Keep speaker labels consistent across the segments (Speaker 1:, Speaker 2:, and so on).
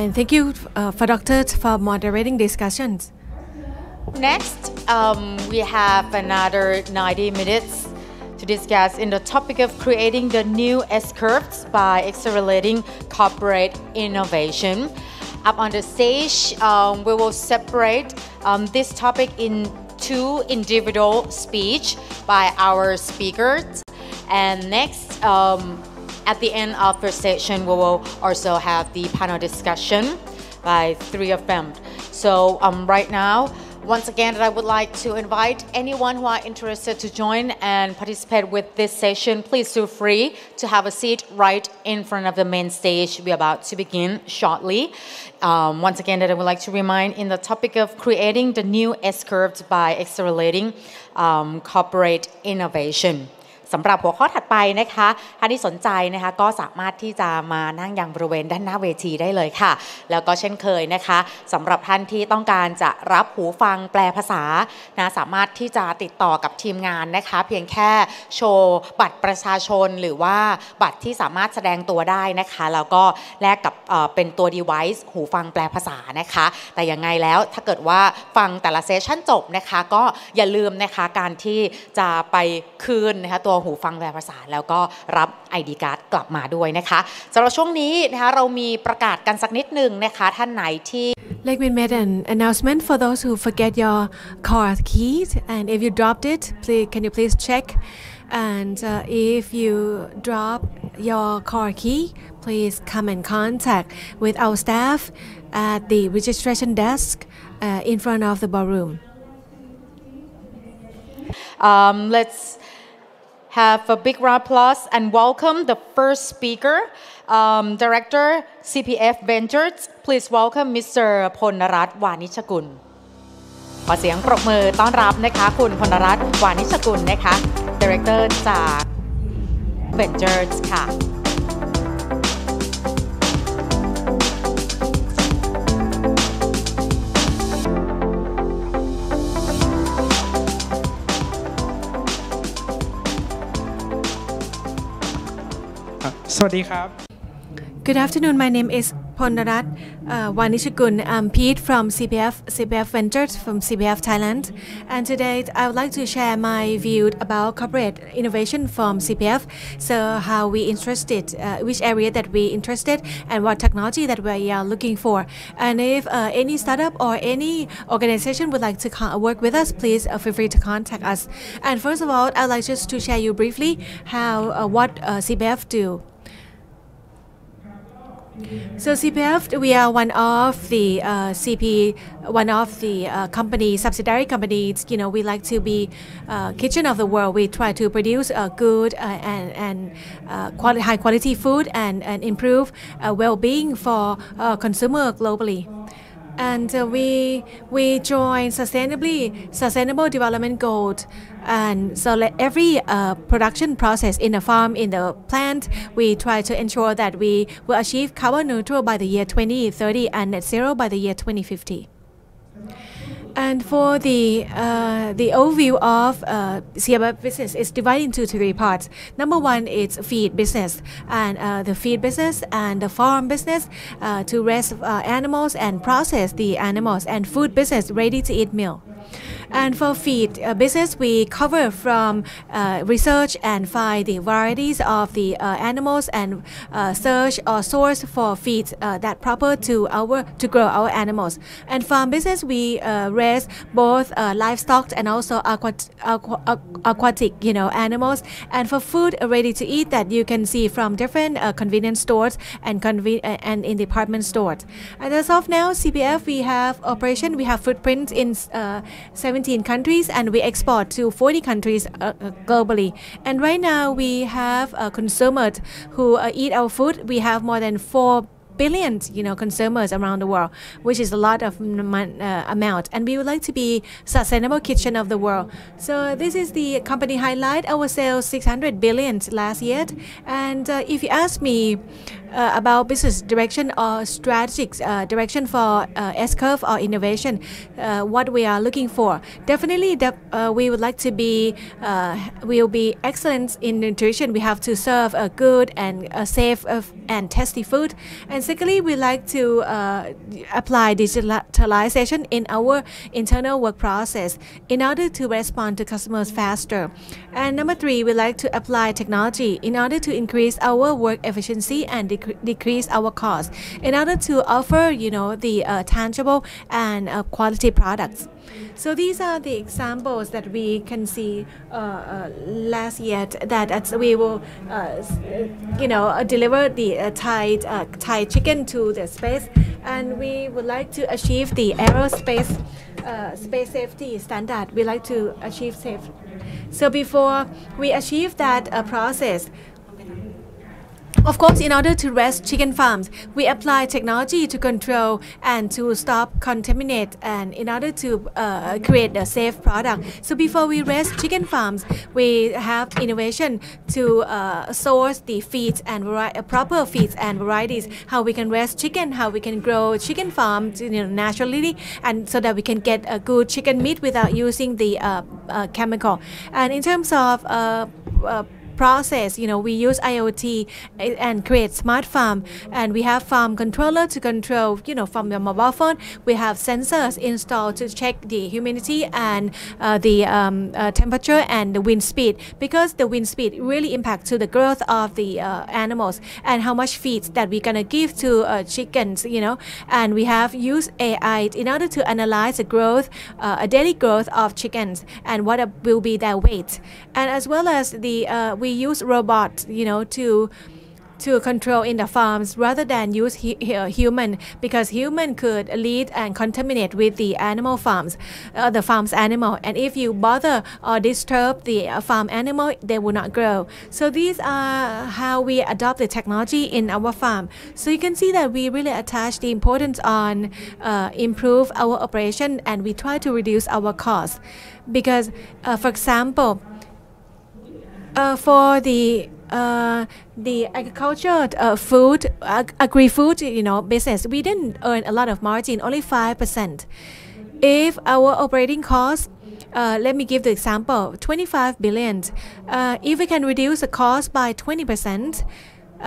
Speaker 1: And thank you for Dr. for moderating discussions.
Speaker 2: Next, we have another 90 minutes to discuss in the topic of creating the new S-curves by accelerating corporate innovation. Up on the stage, we will separate this topic in two individual speech by our speakers. And next, at the end of the session, we will also have the panel discussion by three of them. So right now, once again, I would like to invite anyone who are interested to join and participate with this session. Please feel free to have a seat right in front of the main stage. We're about to begin shortly. Once again, I would like to remind in the topic of creating the new S-curves by accelerating corporate innovation. สำหรับหัวข้อถัดไปนะคะท่านที่สนใจนะคะก็สามารถที่จะมานั่งยังบริเวณด้านหน้าเวทีได้เลยค่ะแล้วก็เช่นเคยนะคะสำหรับท่านที่ต้องการจะรับหูฟังแปลภาษานะสามารถที่จะติดต่อกับทีมงานนะคะเพียงแค่โชว์บัตรประชาชนหรือว่าบัตรที่สามารถแสดงตัวได้นะคะแล้วก็แลกกับเป็นตัว device หูฟังแปลภาษานะคะแต่ยังไงแล้วถ้าเกิดว่าฟังแต่ละเซสชั่นจบนะคะก็อย่าลืมนะคะการที่จะไปคืนนะคะตัวหูฟังแปลภาษาแล้วก็รับ ID card กลับมาด้วยนะคะสำหรับช่วงนี้นะคะเรามีประกาศกันสักนิดหนึ่งนะคะท่านไหนที่
Speaker 1: Like we made an announcement for those who forget your car keys, and if you dropped it, can you please check? And if you drop your car key, please come in contact with our staff at the registration desk in front of the ballroom.
Speaker 2: Let's have a big round of applause and welcome the first speaker, Director CPF Ventures. Please welcome Mr. พลรัตน์ วานิชกุลขอเสียงปรบมือต้อนรับนะคะคุณพลรัตน์ วานิชกุลนะคะ Director จาก Ventures ค่ะ
Speaker 3: สวัสดีครับ
Speaker 1: Good afternoon. My name is Ponnarat Wanishakun. I'm Pete from CPF Ventures from CPF Thailand. And today I would like to share my view about corporate innovation from CPF. So how we interested, which area that we interested, and what technology that we are looking for. And if any startup or any organization would like to work with us, please feel free to contact us. And first of all, I'd like just to share you briefly how what CPF do. So CPF, we are one of the company subsidiary companies. You know, we like to be kitchen of the world. We try to produce good and high quality food and improve well-being for consumer globally. And we join sustainable development goals. And so every production process in the farm, in the plant, we try to ensure that we will achieve carbon neutral by the year 2030 and net zero by the year 2050. And for the overview of CPF business is divided into three parts. Number one is feed business, and the feed business and the farm business to raise animals and process the animals, and food business, ready to eat meal. And for feed business, we cover from research and find the varieties of the animals and search or source for feeds that proper to grow our animals. And farm business, we raise both livestock and also aquatic, animals. And for food ready to eat that you can see from different convenience stores and in department stores. And as of now, CPF, we have operation, we have footprints in 17 countries, and we export to 40 countries globally. And right now we have consumers who eat our food. We have more than 4 billion consumers around the world, which is a lot of amount, and we would like to be sustainable kitchen of the world. So this is the company highlight. Our sales 600 billion last year, and if you ask me about business direction or strategic direction for S-curve or innovation, what we are looking for. Definitely, we would like to be will be excellent in nutrition. We have to serve a good and safe and tasty food. And secondly, we like to apply digitalization in our internal work process in order to respond to customers faster. And number three, we like to apply technology in order to increase our work efficiency and decrease our costs in order to offer, the tangible and quality products. So these are the examples that we can see last year that we will, deliver the Thai chicken to the space, and we would like to achieve the aerospace space safety standard. We like to achieve safe. So before we achieve that process, of course, in order to rest chicken farms, we apply technology to control and to stop contaminate, and in order to create a safe product. So before we rest chicken farms, we have innovation to source the feeds and proper feeds and varieties. How we can rest chicken, how we can grow chicken farms, naturally, and so that we can get a good chicken meat without using the chemical. And in terms of process, we use IoT and create smart farm, and we have farm controller to control, from your mobile phone. We have sensors installed to check the humidity and the temperature and the wind speed, because the wind speed really impacts to the growth of the animals and how much feeds that we're gonna give to chickens, and we have used AI in order to analyze the growth, a daily growth of chickens and what will be their weight, and as well as the we use robots, to control in the farms rather than use human, because human could lead and contaminate with the animal farms, the farm's animal, and if you bother or disturb the farm animal, they will not grow. So these are how we adopt the technology in our farm. So you can see that we really attach the importance on improve our operation, and we try to reduce our costs, because for example, for the agriculture food, agri-food, business, we didn't earn a lot of margin, only 5%. If our operating costs, let me give the example, 25 billion. If we can reduce the cost by 20%,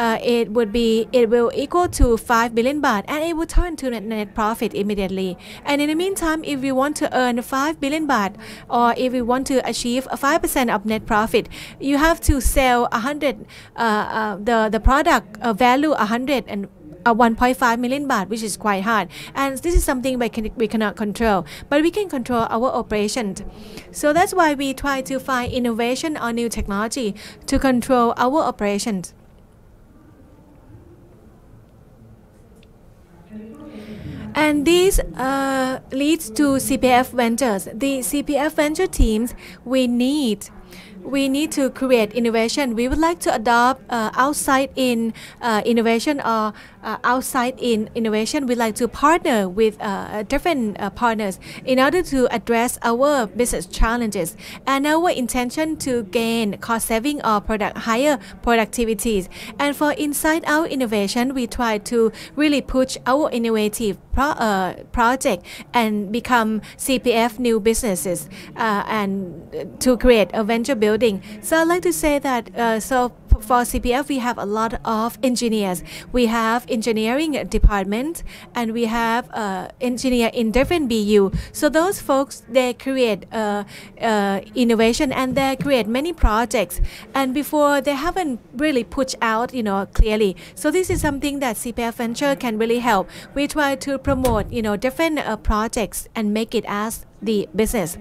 Speaker 1: it will equal to 5 billion baht, and it will turn to net profit immediately. And in the meantime, if we want to earn 5 billion baht, or if we want to achieve 5% of net profit, you have to sell 100 the product value 100 and 1.5 million baht, which is quite hard, and this is something we cannot control, but we can control our operations. So that's why we try to find innovation or new technology to control our operations. And this leads to CPF ventures. The CPF venture teams, we need to create innovation. We would like to adopt outside in innovation or outside in innovation. We like to partner with different partners in order to address our business challenges and our intention to gain cost saving or higher productivities. And for inside out innovation, we try to really push our innovative project and become CPF new businesses and to create a venture building. So I'd like to say that for CPF, we have a lot of engineers. We have engineering department, and we have engineer in different BU. So those folks, they create innovation, and they create many projects. And before, they haven't really pushed out, clearly. So this is something that CPF Venture can really help. We try to promote, different projects and make it as the business.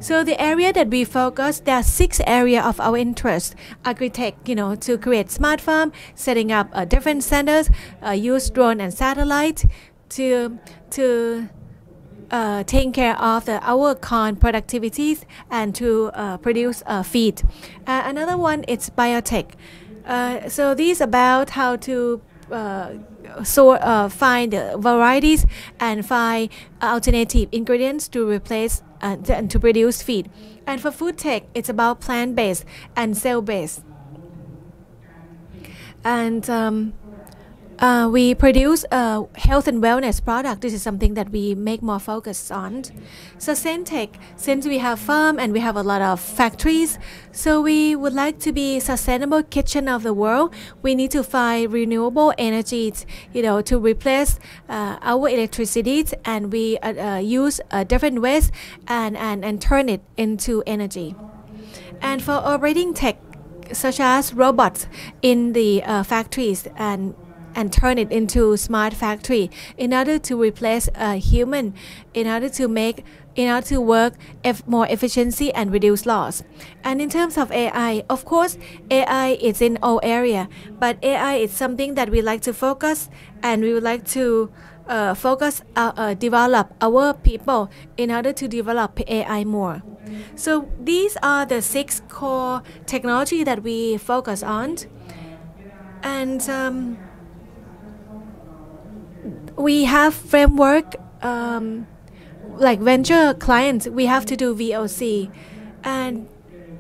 Speaker 1: So the area that we focus, there are 6 areas of our interest. Agri-tech, to create smart farm, setting up different centers, use drone and satellite to taking care of our corn productivities and to produce feed. Another one is biotech. So this is about how to find varieties and find alternative ingredients to replace and to produce feed. And for food tech, it's about plant-based and cell-based. And we produce health and wellness product. This is something that we make more focus on. So SITE, since we have farm and we have a lot of factories, so we would like to be sustainable kitchen of the world. We need to find renewable energies, to replace our electricity, and we use different ways and turn it into energy. And for operating tech, such as robots in the factories and turn it into smart factory in order to replace a human, in order to work more efficiency and reduce loss. And in terms of AI, of course, AI is in all area, but AI is something that we like to focus, and we would like to develop our people in order to develop AI more. So these are the 6 core technology that we focus on, and we have framework like venture clients. We have to do VOC, and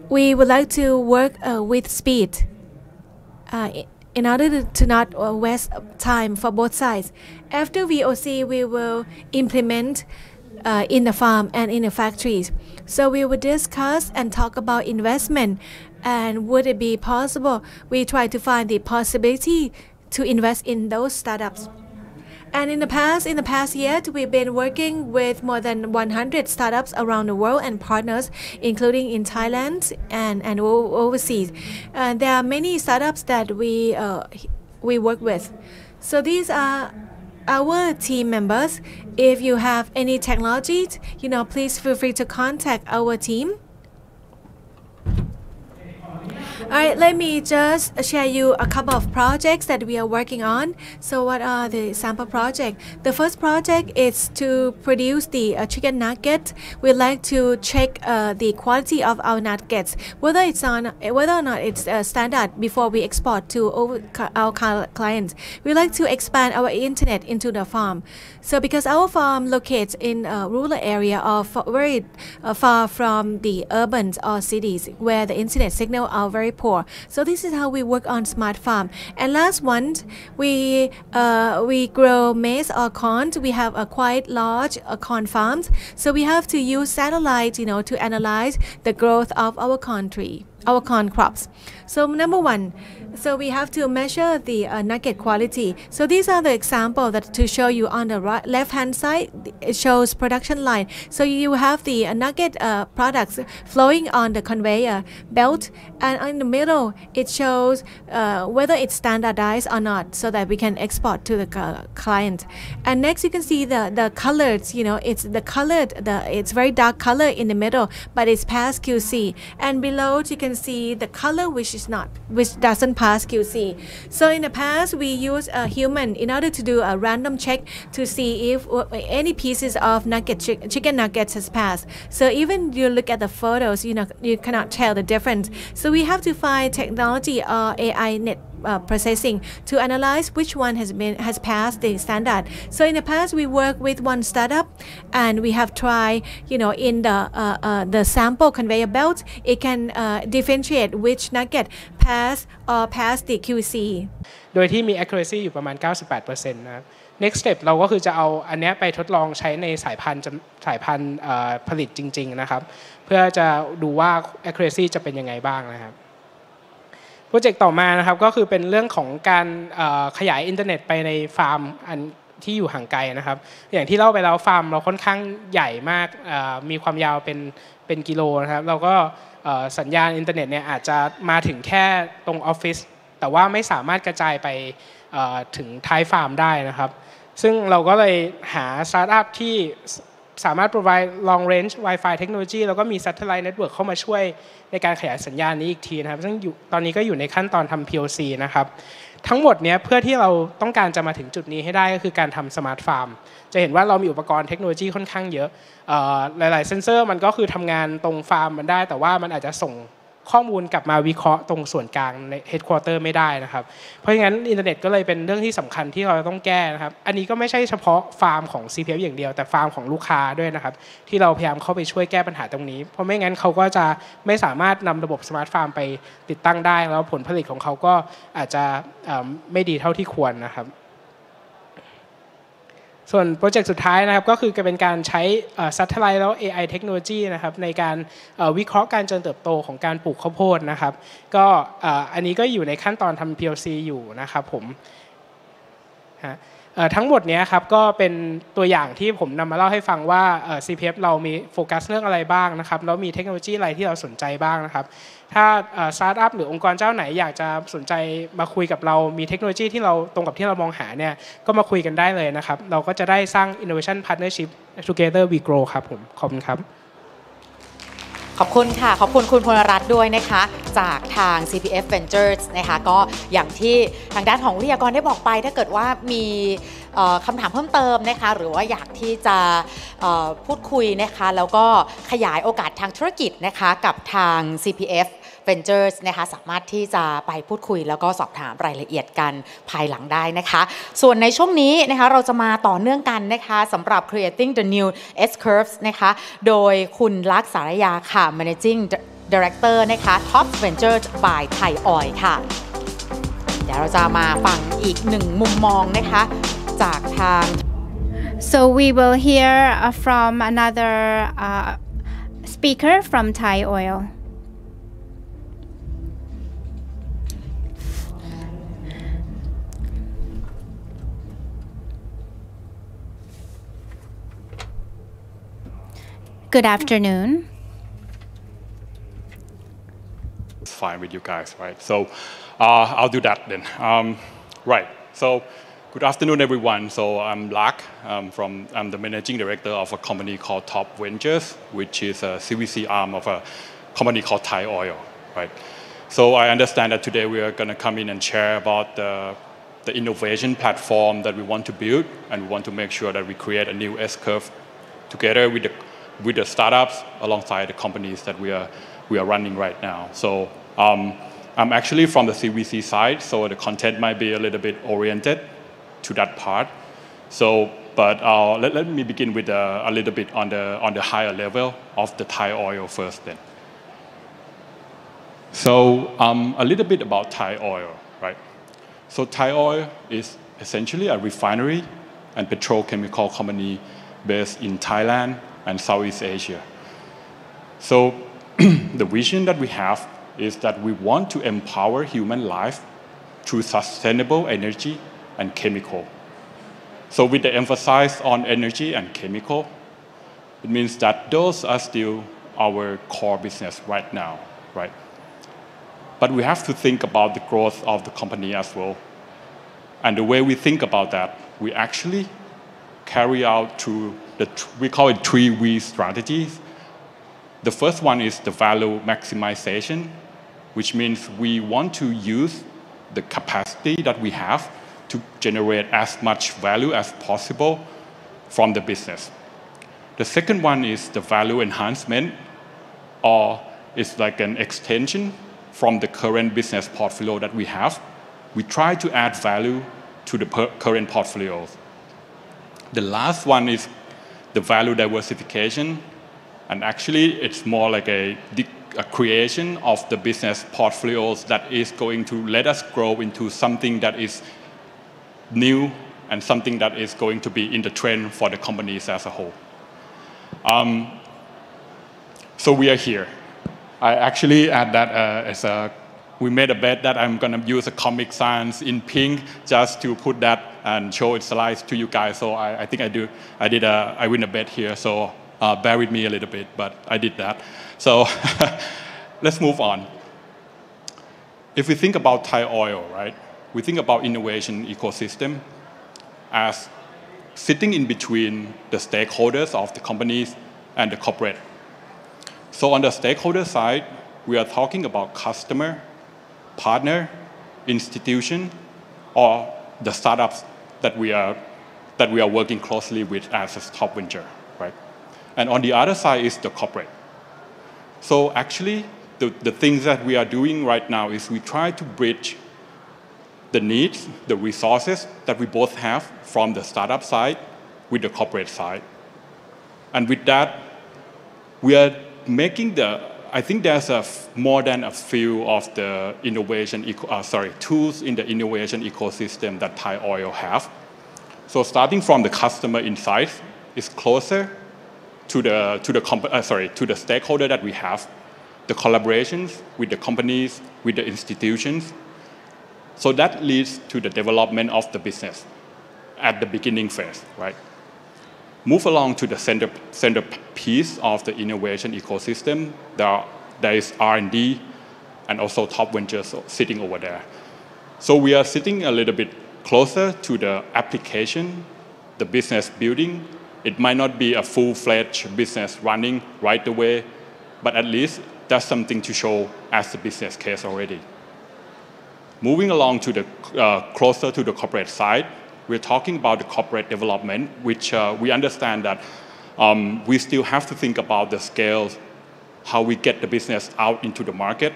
Speaker 1: we would like to work with speed in order to not waste time for both sides. After VOC, we will implement in the farm and in the factories. So we will discuss and talk about investment, and would it be possible. We try to find the possibility to invest in those startups. And in the past year, we've been working with more than 100 startups around the world and partners, including in Thailand and overseas. There are many startups that we work with. So these are our team members. If you have any technology, please feel free to contact our team. Alright, let me just share you a couple of projects that we are working on. So what are the sample projects? The first project is to produce the chicken nugget. We like to check the quality of our nuggets, whether or not it's standard before we export to our clients. We like to expand our internet into the farm. So because our farm locates in a rural area or very far from the urban or cities where the internet signal are very poor. So this is how we work on smart farm. And last one, we grow maize or corn. We have a quite large corn farms. So we have to use satellite, to analyze the growth of our country, our corn crops. So number one, so we have to measure the nugget quality. So these are the example that to show you on the left hand side. It shows production line. So you have the nugget products flowing on the conveyor belt, and in the middle it shows whether it's standardized or not, so that we can export to the client. And next you can see the colors. It's very dark color in the middle, but it's past QC. And below you can see the color which doesn't pass QC. So in the past we use a human in order to do a random check to see if any pieces of chicken nuggets has passed. So even you look at the photos, you cannot tell the difference. So we have to find technology or AI net processing to analyze which one has passed the standard. So in the past we work with one startup, and we have tried, in the sample conveyor belt, it can differentiate which nugget pass the QC
Speaker 3: โดยที่มี accuracy อยู่ประมาณ 98% นะครับ next step เราก็คือจะเอาอันนี้ไปทดลองใช้ในสายพันธุ์ผลิตจริงๆนะครับเพื่อจะดูว่า accuracy จะเป็นยังไงบ้างนะครับโปรเจกต์ต่อมานะครับก็คือเป็นเรื่องของการขยายอินเทอร์เน็ตไปในฟาร์มอันที่อยู่ห่างไกลนะครับอย่างที่เล่าไปแล้วฟาร์มเราค่อนข้างใหญ่มากมีความยาวเป็นกิโลนะครับเราก็สัญญาณอินเทอร์เน็ตเนี่ยอาจจะมาถึงแค่ตรงออฟฟิศแต่ว่าไม่สามารถกระจายไปถึงท้ายฟาร์มได้นะครับซึ่งเราก็เลยหาสตาร์ทอัพที่สามารถ provide long range Wi-Fi technology แล้วก็มี satellite network เข้ามาช่วยในการขยายสัญญาณนี้อีกทีนะครับซึ่งตอนนี้ก็อยู่ในขั้นตอนทำ POC นะครับทั้งหมดเนี้ยเพื่อที่เราต้องการจะมาถึงจุดนี้ให้ได้ก็คือการทำ smart farm จะเห็นว่าเรามีอุปกรณ์เทคโนโลยีค่อนข้างเยอะหลายๆเซนเซอร์มันก็คือทำงานตรงฟาร์มมันได้แต่ว่ามันอาจจะส่งข้อมูลกลับมาวิเคราะห์ตรงส่วนกลางใน headquarter ไม่ได้นะครับเพราะงั้นอินเทอร์เน็ตก็เลยเป็นเรื่องที่สำคัญที่เราต้องแก้นะครับอันนี้ก็ไม่ใช่เฉพาะฟาร์มของ CPF อย่างเดียวแต่ฟาร์มของลูกค้าด้วยนะครับที่เราพยายามเข้าไปช่วยแก้ปัญหาตรงนี้เพราะไม่งั้นเขาก็จะไม่สามารถนำระบบสมาร์ทฟาร์มไปติดตั้งได้แล้วผลผลิตของเขาก็อาจจะไม่ดีเท่าที่ควรนะครับ ส่วนโปรเจกต์สุดท้ายนะครับก็คือจะเป็นการใช้Satellite แล้ว AI เทคโนโลยีนะครับในการวิเคราะห์การเจริญเติบโตของการปลูกข้าวโพดนะครับก็อันนี้ก็อยู่ในขั้นตอนทำ POC อยู่นะครับผมทั้งหมดนี้ครับก็เป็นตัวอย่างที่ผมนำมาเล่าให้ฟังว่าCPF เรามีโฟกัสเรื่องอะไรบ้างนะครับแล้วมีเทคโนโลยีอะไรที่เราสนใจบ้างนะครับถ้าสตาร์ทอัพหรือองค์กรเจ้าไหนอยากจะสนใจมาคุยกับเรามีเทคโนโลยีที่เราตรงกับที่เรามองหาเนี่ยก็มาคุยกันได้เลยนะครับเราก็จะได้สร้าง innovation partnership together we grow ครับผมขอบคุณครับ
Speaker 2: ขอบคุณค่ะขอบคุณคุณพลรัตน์ด้วยนะคะจากทาง CPF Ventures นะคะก็อย่างที่ทางด้านของวิทยากรได้บอกไปถ้าเกิดว่ามีคำถามเพิ่มเติมนะคะหรือว่าอยากที่จะพูดคุยนะคะแล้วก็ขยายโอกาสทางธุรกิจนะคะกับทาง CPF Ventures นะคะสามารถที่จะไปพูดคุยแล้วก็สอบถามรายละเอียดกันภายหลังได้นะคะส่วนในช่วงนี้นะคะเราจะมาต่อเนื่องกันนะคะสำหรับ Creating the New S-Curves นะคะโดยคุณลักษณ์สารยาค่ะ Managing Director นะคะ Top Ventures by Thai Oil ค่ะเดี๋ยวเราจะมาฟังอีกหนึ่งมุมมองนะคะจากทาง
Speaker 4: So we will hear from another speaker from Thai Oil. Good afternoon.
Speaker 5: It's fine with you guys, right? So I'll do that then. Right. So good afternoon, everyone. So I'm Lak. I'm the managing director of a company called Top Ventures, which is a CVC arm of a company called Thai Oil, right? So I understand that today we are going to come in and share about the innovation platform that we want to build, and we want to make sure that we create a new S-curve together with the startups alongside the companies that we are running right now. So I'm actually from the CVC side, so the content might be a little bit oriented to that part. So, but let me begin with a little bit on the higher level of the Thai Oil first then. So a little bit about Thai Oil, right? So Thai Oil is essentially a refinery and petrochemical company based in Thailand and Southeast Asia. So the vision that we have is that we want to empower human life through sustainable energy and chemical. So with the emphasis on energy and chemical, it means that those are still our core business right now, right? But we have to think about the growth of the company as well. And the way we think about that, we actually carry out through we call it 3V strategies. The first one is the value maximization, which means we want to use the capacity that we have to generate as much value as possible from the business. The second one is the value enhancement, or it's like an extension from the current business portfolio that we have. We try to add value to the current portfolios. The last one is the value diversification, and actually it's more like a creation of the business portfolios that is going to let us grow into something that is new and something that is going to be in the trend for the companies as a whole. So we are here. I actually add that we made a bet that I'm going to use a Comic Sans in pink just to put that and show its slides to you guys. So I think I win a bet here. So bear with me a little bit, but I did that. So let's move on. If we think about Thai Oil, right? We think about innovation ecosystem as sitting in between the stakeholders of the companies and the corporate. So on the stakeholder side, we are talking about customer, partner, institution, or the startups that we are working closely with as a top venture, right? And on the other side is the corporate. So actually, the things that we are doing right now is we try to bridge the needs, the resources that we both have from the startup side with the corporate side. And with that, we are making I think there's more than a few of the tools in the innovation ecosystem that Thai Oil have. So starting from the customer insights is closer to the stakeholder that we have, the collaborations with the companies, with the institutions. So that leads to the development of the business at the beginning phase, right? Move along to the centerpiece of the innovation ecosystem. There is R&D and also top ventures sitting over there. So we are sitting a little bit closer to the application, the business building. It might not be a full-fledged business running right away, but at least that's something to show as a business case already. Moving along to the closer to the corporate side, we're talking about the corporate development, which we understand that we still have to think about the scales, how we get the business out into the market,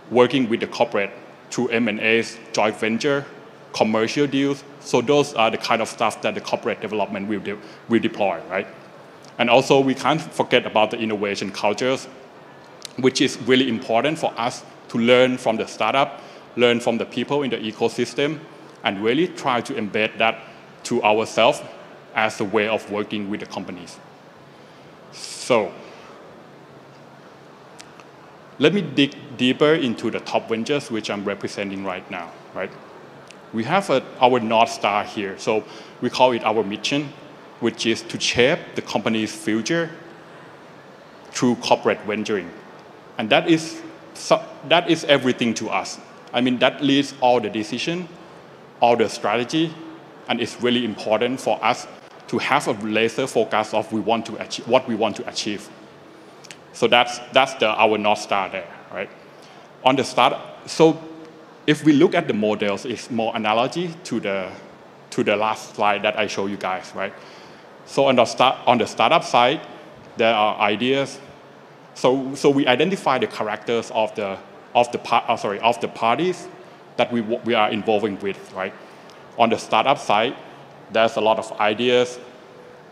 Speaker 5: working with the corporate through M&As, joint venture, commercial deals. So those are the kind of stuff that the corporate development will deploy, right? And also we can't forget about the innovation cultures, which is really important for us to learn from the startup, learn from the people in the ecosystem, and really try to embed that to ourselves as a way of working with the companies. So let me dig deeper into the top ventures, which I'm representing right now, right? We have our North Star here. So we call it our mission, which is to shape the company's future through corporate venturing. And that is everything to us. I mean, that leads all the decision, all the strategy, and it's really important for us to have a laser focus of what we want to achieve. So that's our North Star there, right? On the start, so if we look at the models, it's more analogy to the last slide that I showed you guys, right? So on the startup side, there are ideas. So we identify the characters of the parties that we are involving with, right? On the startup side, there's a lot of ideas.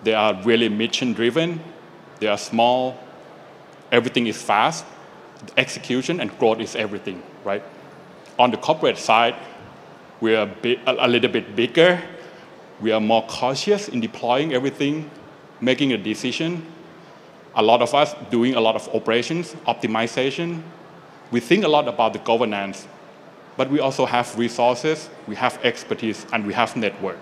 Speaker 5: They are really mission-driven. They are small. Everything is fast. Execution and growth is everything, right? On the corporate side, we are a little bit bigger. We are more cautious in deploying everything, making a decision. A lot of us doing a lot of operations, optimization. We think a lot about the governance, but we also have resources, we have expertise, and we have network.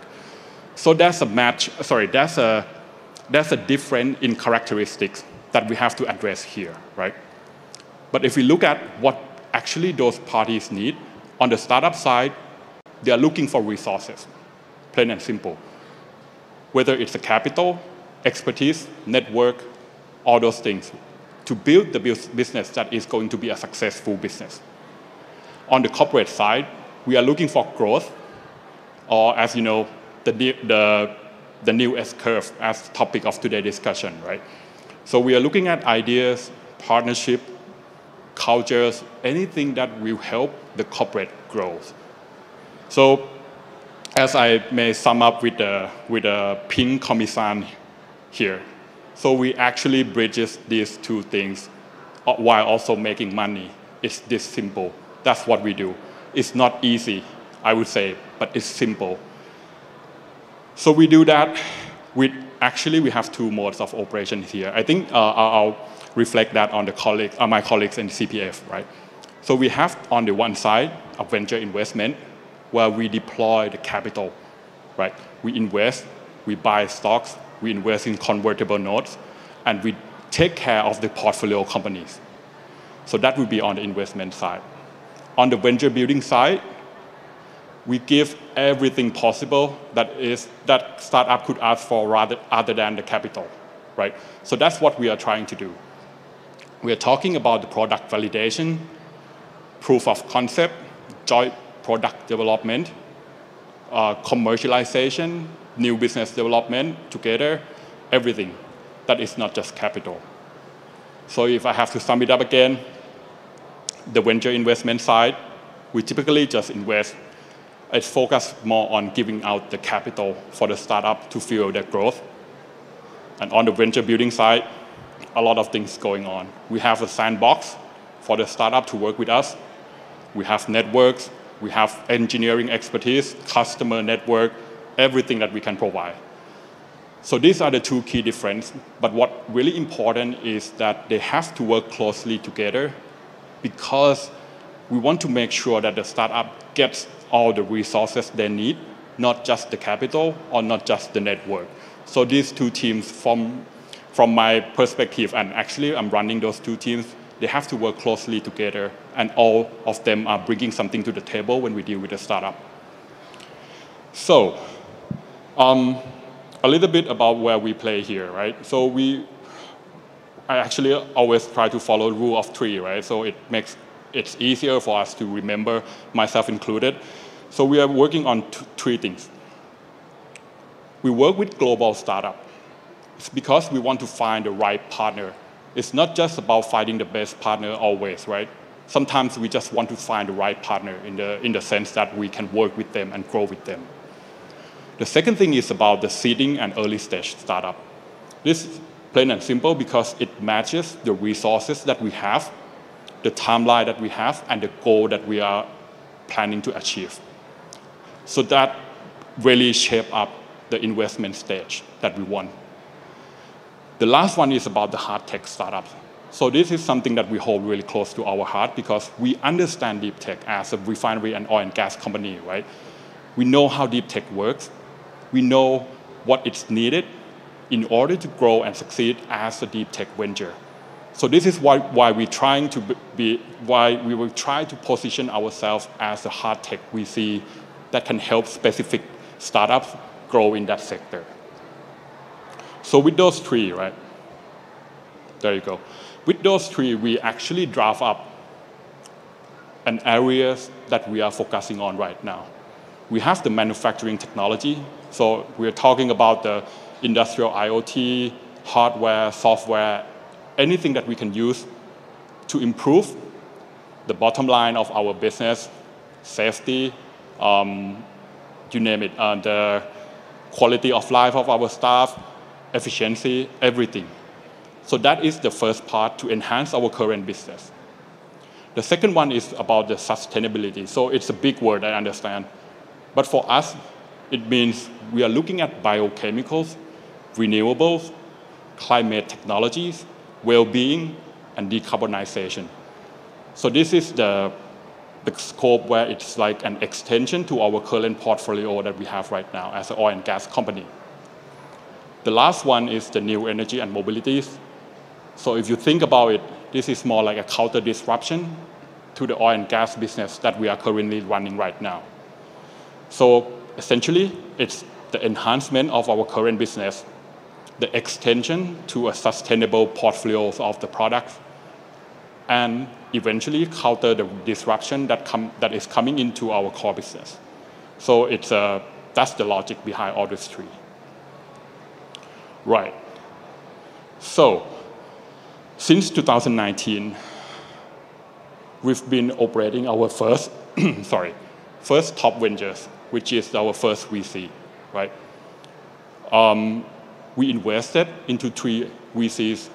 Speaker 5: So there's a difference in characteristics that we have to address here, right? But if we look at what actually those parties need, on the startup side, they are looking for resources, plain and simple. Whether it's a capital, expertise, network, all those things, to build the business that is going to be a successful business. On the corporate side, we are looking for growth, or as you know, the new S-curve as topic of today's discussion, right? So we are looking at ideas, partnership, cultures, anything that will help the corporate growth. So as I may sum up with a pink commission here. So we actually bridges these two things while also making money. It's this simple. That's what we do. It's not easy, I would say, but it's simple. So we do that with, actually we have two modes of operation here. I think I'll reflect that on my colleagues in CPF, right? So we have on the one side a venture investment where we deploy the capital, right? We invest, we buy stocks, we invest in convertible notes, and we take care of the portfolio companies. So that would be on the investment side. On the venture building side, we give everything possible that startup could ask for other than the capital, right? So that's what we are trying to do. We are talking about the product validation, proof of concept, joint product development, commercialization, new business development together, everything. That is not just capital. So if I have to sum it up again, the venture investment side, we typically just invest. It's focused more on giving out the capital for the startup to fuel their growth. And on the venture building side, a lot of things going on. We have a sandbox for the startup to work with us. We have networks, we have engineering expertise, customer network, everything that we can provide. So these are the two key differences. But what really important is that they have to work closely together because we want to make sure that the startup gets all the resources they need, not just the capital or not just the network. So these two teams, from my perspective, and actually I'm running those two teams, they have to work closely together, and all of them are bringing something to the table when we deal with a startup. So a little bit about where we play here, right? So I actually always try to follow the rule of three, right? So it's easier for us to remember, myself included. So we are working on three things. We work with global startup. It's because we want to find the right partner. It's not just about finding the best partner always, right? Sometimes we just want to find the right partner in the sense that we can work with them and grow with them. The second thing is about the seeding and early stage startup. This is plain and simple because it matches the resources that we have, the timeline that we have, and the goal that we are planning to achieve. So that really shape up the investment stage that we want. The last one is about the hard tech startups. So this is something that we hold really close to our heart because we understand deep tech as a refinery and oil and gas company, right? We know how deep tech works. We know what is needed in order to grow and succeed as a deep tech venture. So this is why we will try to position ourselves as a hard tech VC that can help specific startups grow in that sector. So with those three, right? There you go. With those three, we actually draft up an areas that we are focusing on right now. We have the manufacturing technology. So we're talking about the industrial IoT, hardware, software, anything that we can use to improve the bottom line of our business, safety, you name it, the quality of life of our staff, efficiency, everything. So that is the first part to enhance our current business. The second one is about the sustainability. So it's a big word, I understand. But for us, it means we are looking at biochemicals, renewables, climate technologies, well-being, and decarbonization. So this is the scope where it's like an extension to our current portfolio that we have right now as an oil and gas company. The last one is the new energy and mobilities. So if you think about it, this is more like a counter disruption to the oil and gas business that we are currently running right now. So essentially, it's the enhancement of our current business, the extension to a sustainable portfolio of the products, and eventually counter the disruption that is coming into our core business. So that's the logic behind all these three. Right. So since 2019, we've been operating our first top ventures, which is our first VC, right? We invested into 3 VCs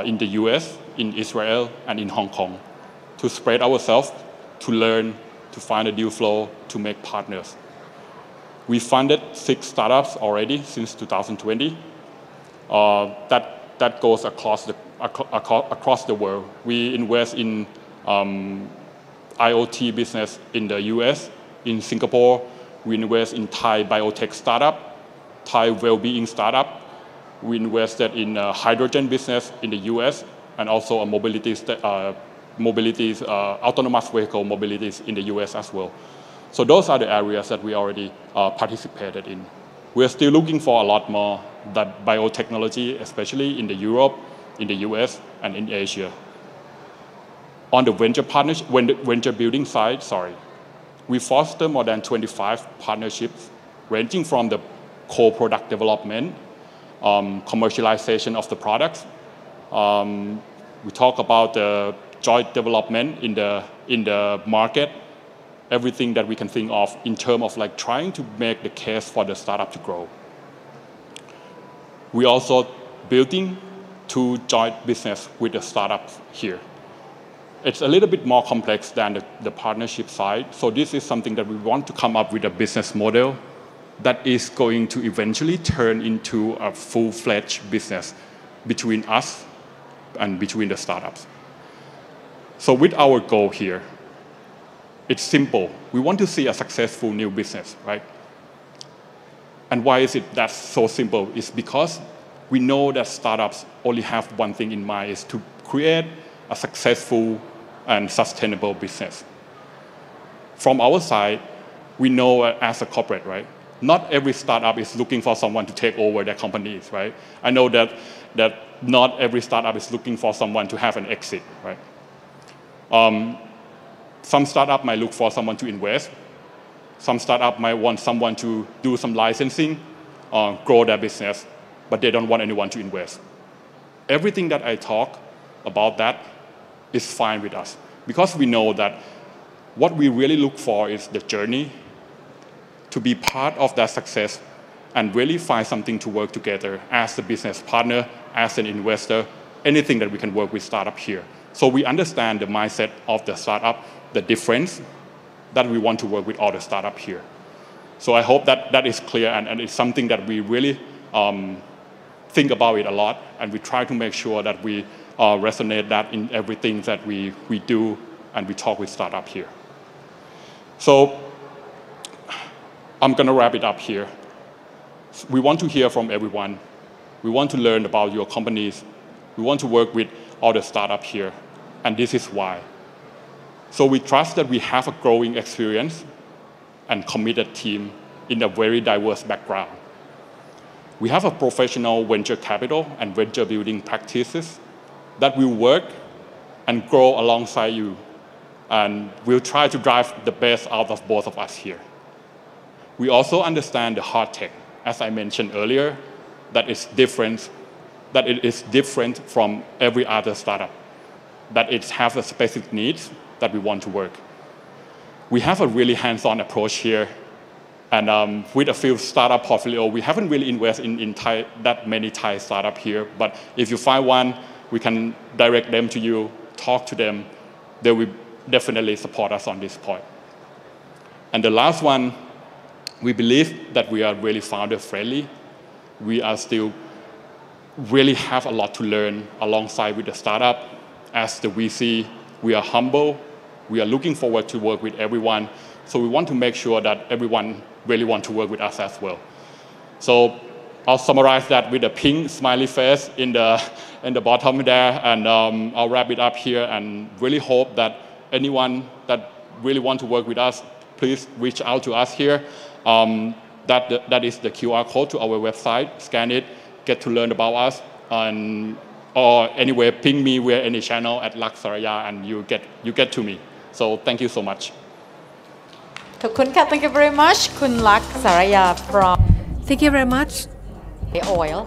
Speaker 5: in the US, in Israel, and in Hong Kong to spread ourselves, to learn, to find a deal flow, to make partners. We funded 6 startups already since 2020. That goes across the world. We invest in IoT business in the US, in Singapore. We invest in Thai biotech startup, Thai well-being startup. We invested in hydrogen business in the US, and also a autonomous vehicle mobilities in the US as well. So those are the areas that we already participated in. We're still looking for a lot more that biotechnology, especially in Europe, in the US, and in Asia. On the venture building side, we foster more than 25 partnerships, ranging from the co-product development, commercialization of the products. We talk about the joint development in the market, everything that we can think of in terms of like trying to make the case for the startup to grow. We also building 2 joint business with the startups here. It's a little bit more complex than the partnership side. So this is something that we want to come up with a business model that is going to eventually turn into a full-fledged business between us and between the startups. So with our goal here, it's simple. We want to see a successful new business, right? And why is it that's so simple? It's because we know that startups only have one thing in mind, is to create a successful and sustainable business. From our side, we know as a corporate, right? Not every startup is looking for someone to take over their companies, right? I know that not every startup is looking for someone to have an exit, right? Some startup might look for someone to invest. Some startup might want someone to do some licensing, grow their business, but they don't want anyone to invest. Everything that I talk about that is fine with us, because we know that what we really look for is the journey, to be part of that success and really find something to work together as a business partner, as an investor, anything that we can work with startup here. So we understand the mindset of the startup, the difference that we want to work with all the startup here. So I hope that that is clear, and it's something that we really think about it a lot, and we try to make sure that we resonate that in everything that we do and we talk with startup here. So I'm going to wrap it up here. We want to hear from everyone. We want to learn about your companies. We want to work with all the startup here, and this is why. So we trust that we have a growing experience and committed team in a very diverse background. We have a professional venture capital and venture building practices that will work and grow alongside you, and we'll try to drive the best out of both of us here. We also understand the hard tech, as I mentioned earlier, that it is different from every other startup, that it has a specific needs that we want to work. We have a really hands-on approach here, and with a few startup portfolio, we haven't really invested in that many Thai startup here, but if you find one, we can direct them to you, talk to them. They will definitely support us on this point. And the last one, we believe that we are really founder-friendly. We are still really have a lot to learn alongside with the startup. As the VC, we are humble. We are looking forward to work with everyone. So we want to make sure that everyone really want to work with us as well. So I'll summarize that with a pink smiley face in the bottom there, and I'll wrap it up here and really hope that anyone that really want to work with us, please reach out to us here. That is the QR code to our website. Scan it, get to learn about us, or anyway, ping me via any channel at Lak Saraya, and you get to me. So thank you so much.
Speaker 2: Thank you very much, Kun Lak Saraya from
Speaker 1: Thank you very much.
Speaker 2: Oil.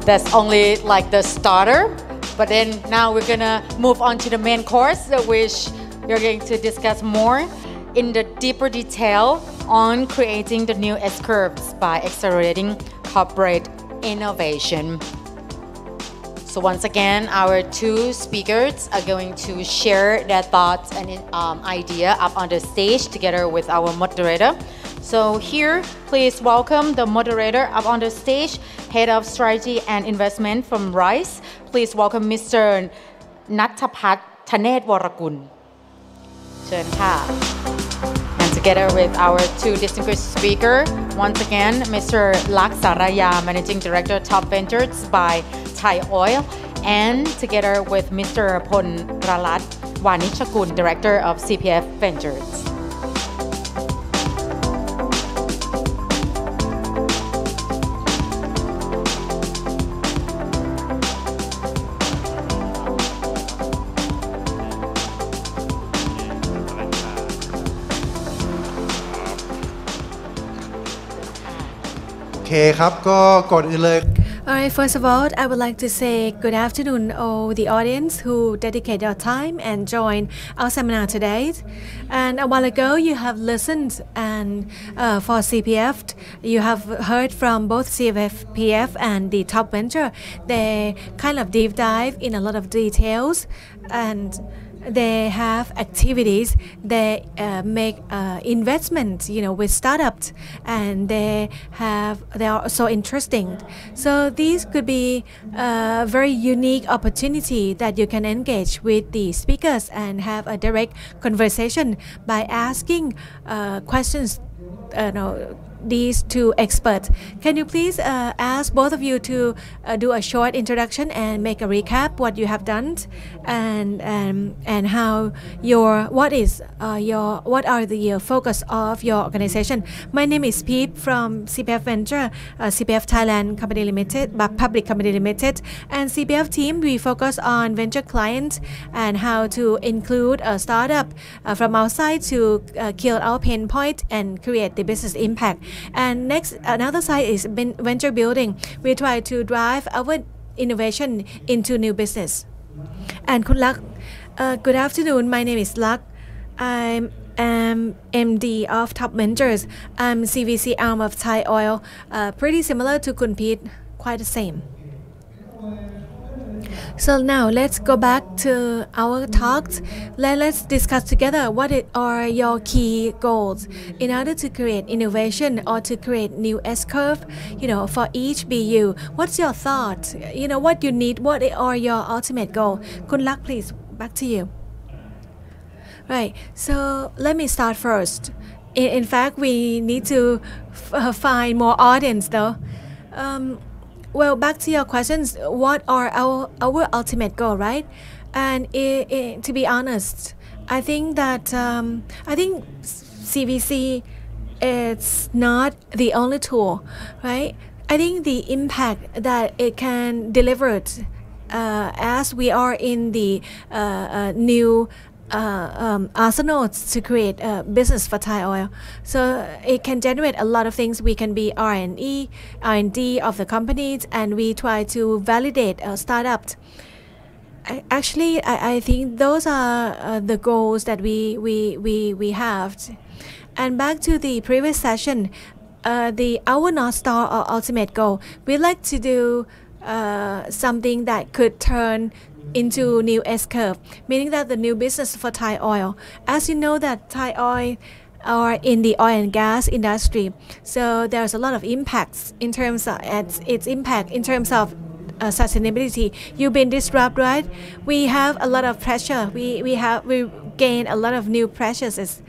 Speaker 2: That's only like the starter, but then now we're gonna move on to the main course, which we're going to discuss more in the deeper detail on creating the new S-curves by accelerating corporate innovation. So once again, our two speakers are going to share their thoughts and idea up on the stage together with our moderator. So here, please welcome the moderator up on the stage, Head of Strategy and Investment from RISE. Please welcome Mr. Nattapat Thanet Warakul. เชิญค่ะ And together with our two distinguished speakers, once again, Mr. Lak Saraya, Managing Director, Top Ventures by Thai Oil, and together with Mr. Pon Ralat Wanichakul, Director of CPF Ventures.
Speaker 1: Alright, first of all, I would like to say good afternoon all the audience who dedicate their time and join our seminar today. And a while ago, you have listened, and for CPF, you have heard from both CPF and the top venture. They kind of deep dive in a lot of details, and they have activities, they make investments, with startups, and they are so interesting. So these could be a very unique opportunity that you can engage with the speakers and have a direct conversation by asking questions. These two experts. Can you please ask both of you to do a short introduction and make a recap what you have done and how what are the focus of your organization? My name is Pete from CPF Venture, CPF Thailand Company Limited, Public Company Limited, and CPF team. We focus on venture clients and how to include a startup from outside to kill our pain point and create the business impact. And next, another side is venture building. We try to drive our innovation into new business. And Kun Lak, good afternoon. My name is Lak. I am MD of Top Ventures. I'm CVC arm of Thai Oil. Pretty similar to Kun Pete, quite the same. So now let's go back to our talks. Let's discuss together what are your key goals in order to create innovation or to create new S-curve, for each BU. What's your thought? What you need, what are your ultimate goal? Kun Lak, please, back to you. Right, so let me start first. In fact, we need to find more audience though. Well, back to your questions, what are our ultimate goal, right? And to be honest, I think that CVC is not the only tool, right? I think the impact that it can deliver as we are in the new arsenals to create a business for Thai Oil. So it can generate a lot of things. We can be R&D of the companies, and we try to validate startups. Actually, I think those are the goals that we have. And back to the previous session, our North Star or ultimate goal, we like to do something that could turn into new S-curve, meaning that the new business for Thai Oil. As you know that Thai Oil are in the oil and gas industry, so there's a lot of impacts in terms of its impact in terms of sustainability. You've been disrupted, right? We have a lot of pressure. We gain a lot of new pressures.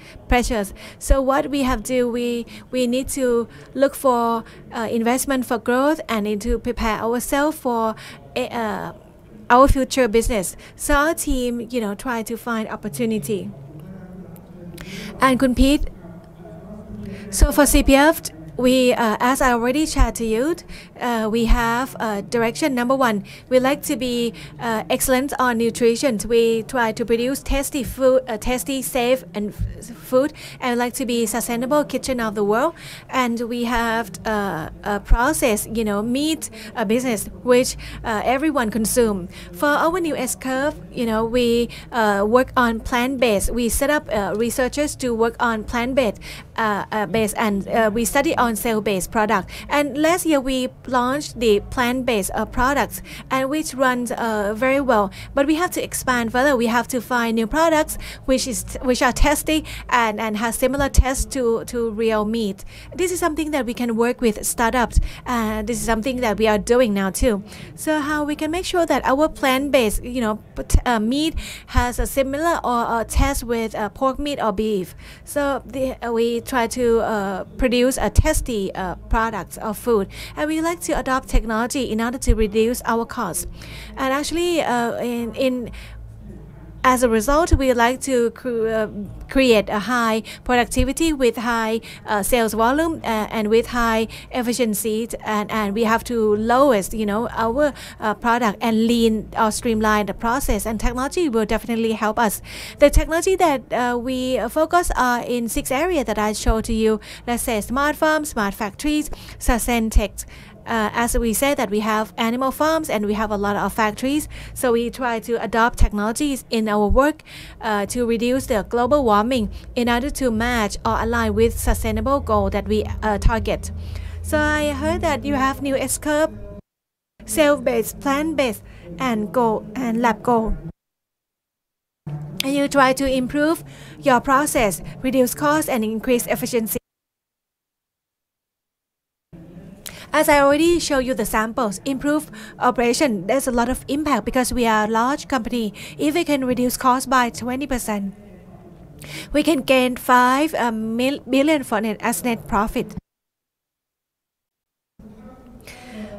Speaker 1: So what we have to do, we need to look for investment for growth and need to prepare ourselves for our future business. So our team, try to find opportunity. And Kun Pete, so for CPF, we, as I already shared to you, we have direction. Number one, we like to be excellent on nutrition. We try to produce tasty food, tasty, safe, and food, and like to be sustainable kitchen of the world. And we have a process, meat business which everyone consume. For our new S-curve, we work on plant-based. We set up researchers to work on plant-based, and we study on cell-based product. And last year we launched the plant-based products, and which runs very well. But we have to expand further. We have to find new products which are tasty and has similar taste to real meat. This is something that we can work with startups. This is something that we are doing now too. So how we can make sure that our plant-based, meat has a similar or taste with pork meat or beef. So we try to produce a tasty products of food, and we like to adopt technology in order to reduce our costs. And actually, as a result, we like to create a high productivity with high sales volume and with high efficiency, and we have to lower, our product and lean or streamline the process. And technology will definitely help us. The technology that we focus are in 6 areas that I showed to you. Let's say smart farms, smart factories, sustain tech. As we said that we have animal farms and we have a lot of factories, so we try to adopt technologies in our work to reduce the global warming in order to match or align with sustainable goal that we target. So I heard that you have new S-curve, cell-based, plant-based, and goal and lab goal. and you try to improve your process, reduce costs, and increase efficiency. As I already showed you the samples, improve operation, there's a lot of impact because we are a large company. If we can reduce cost by 20%, we can gain 5 billion for net profit.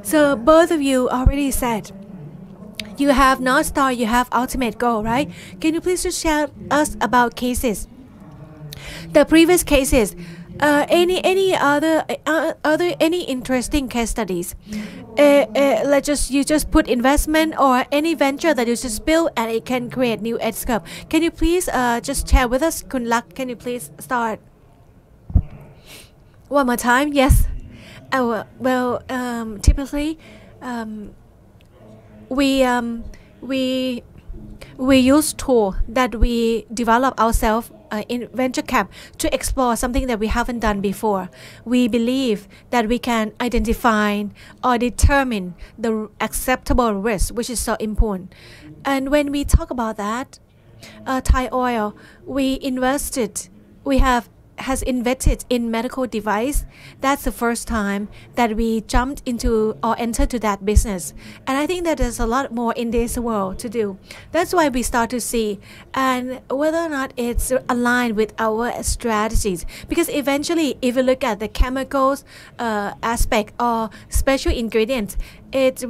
Speaker 1: So both of you already said you have North Star, you have ultimate goal, right? Can you please just share us about cases? The previous cases, any interesting case studies? You just put investment or any venture that you just build and it can create new S curve. Can you please just share with us, Kun Lak? Can you please start? One more time, yes. Typically, we use tool that we develop ourselves in venture cap to explore something that we haven't done before. We believe that we can identify or determine the acceptable risk, which is so important. And when we talk about that, Thai Oil, has invested in medical device. That's the first time that we jumped into or entered to that business. And I think that there's a lot more in this world to do. That's why we start to see and whether or not it's aligned with our strategies. Because eventually, if you look at the chemicals aspect or special ingredients, it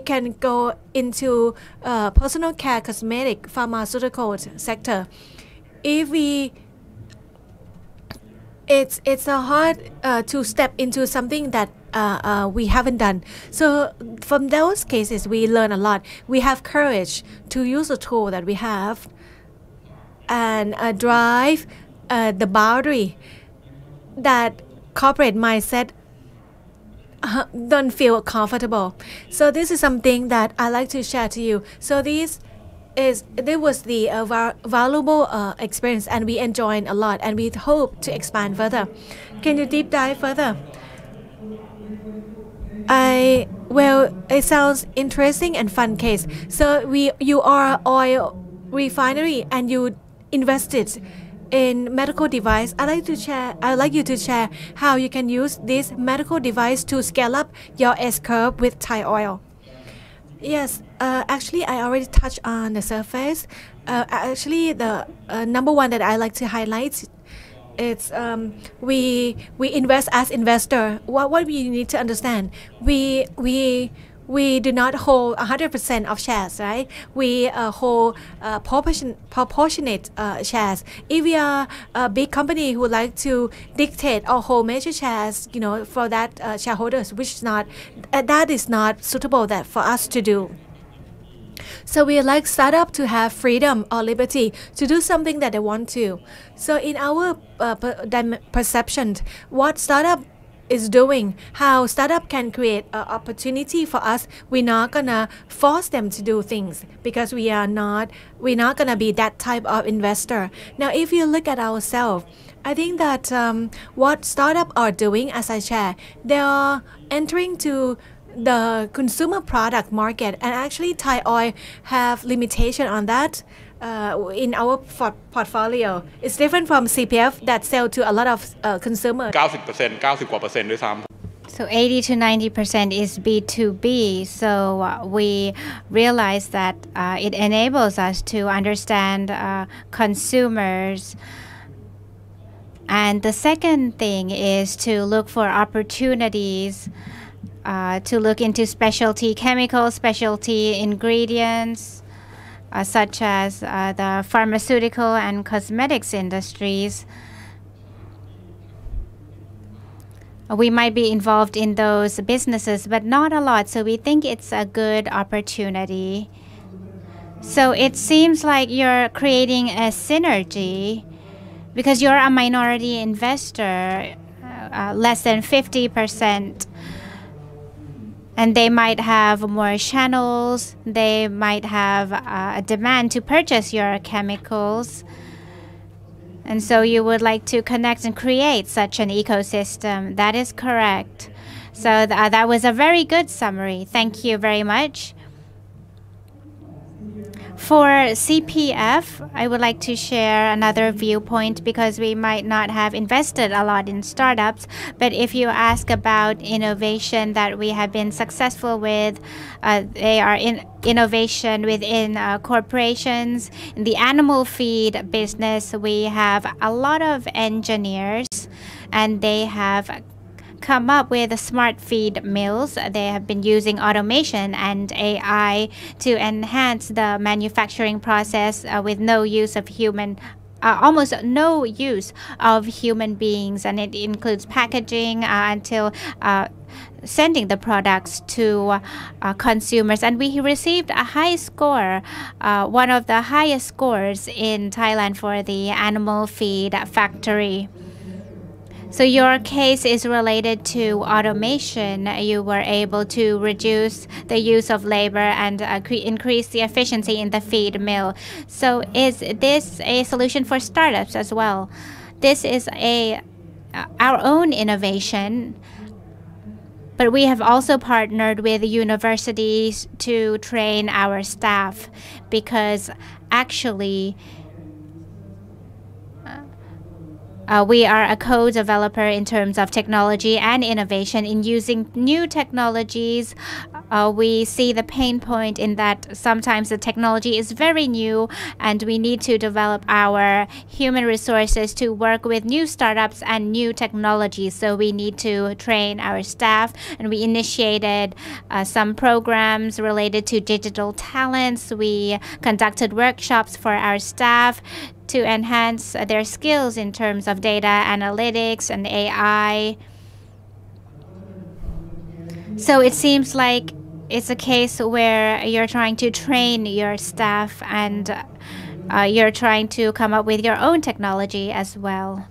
Speaker 1: can go into personal care, cosmetic, pharmaceutical sector. It's hard to step into something that we haven't done. So from those cases, we learn a lot. We have courage to use the tool that we have and drive the boundary that corporate mindset don't feel comfortable. So this is something that I like to share to you. So there was the valuable experience, and we enjoyed a lot, and we hope to expand further. Can you deep dive further? It sounds interesting and fun case. So you are oil refinery and you invested in medical device. I'd like you to share how you can use this medical device to scale up your S curve with Thai Oil. Yes, actually, I already touched on the surface. Actually, the number one that I like to highlight, it's we invest as investor. What we need to understand, we do not hold 100% of shares, right? We hold proportionate shares. If we are a big company who like to dictate or hold major shares, for that shareholders, that is not suitable for us to do. So we like startup to have freedom or liberty to do something that they want to. So in our perception, what startup is doing, how startup can create an opportunity for us, we're not gonna force them to do things because we're not gonna be that type of investor. Now, if you look at ourselves, I think that what startup are doing, as I share, they are entering to the consumer product market, and actually Thai Oil have limitation on that. In our portfolio, it's different from CPF that sell to a lot of consumers.
Speaker 5: 90% 90 กว่า%ด้วยซ้ำ
Speaker 4: So 80 to 90% is B2B. So we realize that it enables us to understand consumers. And the second thing is to look for opportunities to look into specialty chemicals, specialty ingredients, such as the pharmaceutical and cosmetics industries. We might be involved in those businesses, but not a lot. So we think it's a good opportunity. So it seems like you're creating a synergy because you're a minority investor, less than 50%. And they might have more channels. They might have a demand to purchase your chemicals. And so you would like to connect and create such an ecosystem. That is correct. So that was a very good summary. Thank you very much. For CPF, I would like to share another viewpoint because we might not have invested a lot in startups. But if you ask about innovation that we have been successful with, they are in innovation within corporations. In the animal feed business, we have a lot of engineers and they have come up with smart feed mills. They have been using automation and AI to enhance the manufacturing process with no use of human almost no use of human beings, and it includes packaging until sending the products to consumers. And we received a high score, one of the highest scores in Thailand for the animal feed factory. So your case is related to automation. You were able to reduce the use of labor and increase the efficiency in the feed mill. So is this a solution for startups as well? This is our own innovation, but we have also partnered with universities to train our staff because actually we are a co-developer in terms of technology and innovation. In using new technologies, we see the pain point in that sometimes the technology is very new and we need to develop our human resources to work with new startups and new technologies. So we need to train our staff, and we initiated some programs related to digital talents. We conducted workshops for our staff to enhance their skills in terms of data analytics and AI. So it seems like it's a case where you're trying to train your staff and you're trying to come up with your own technology as well.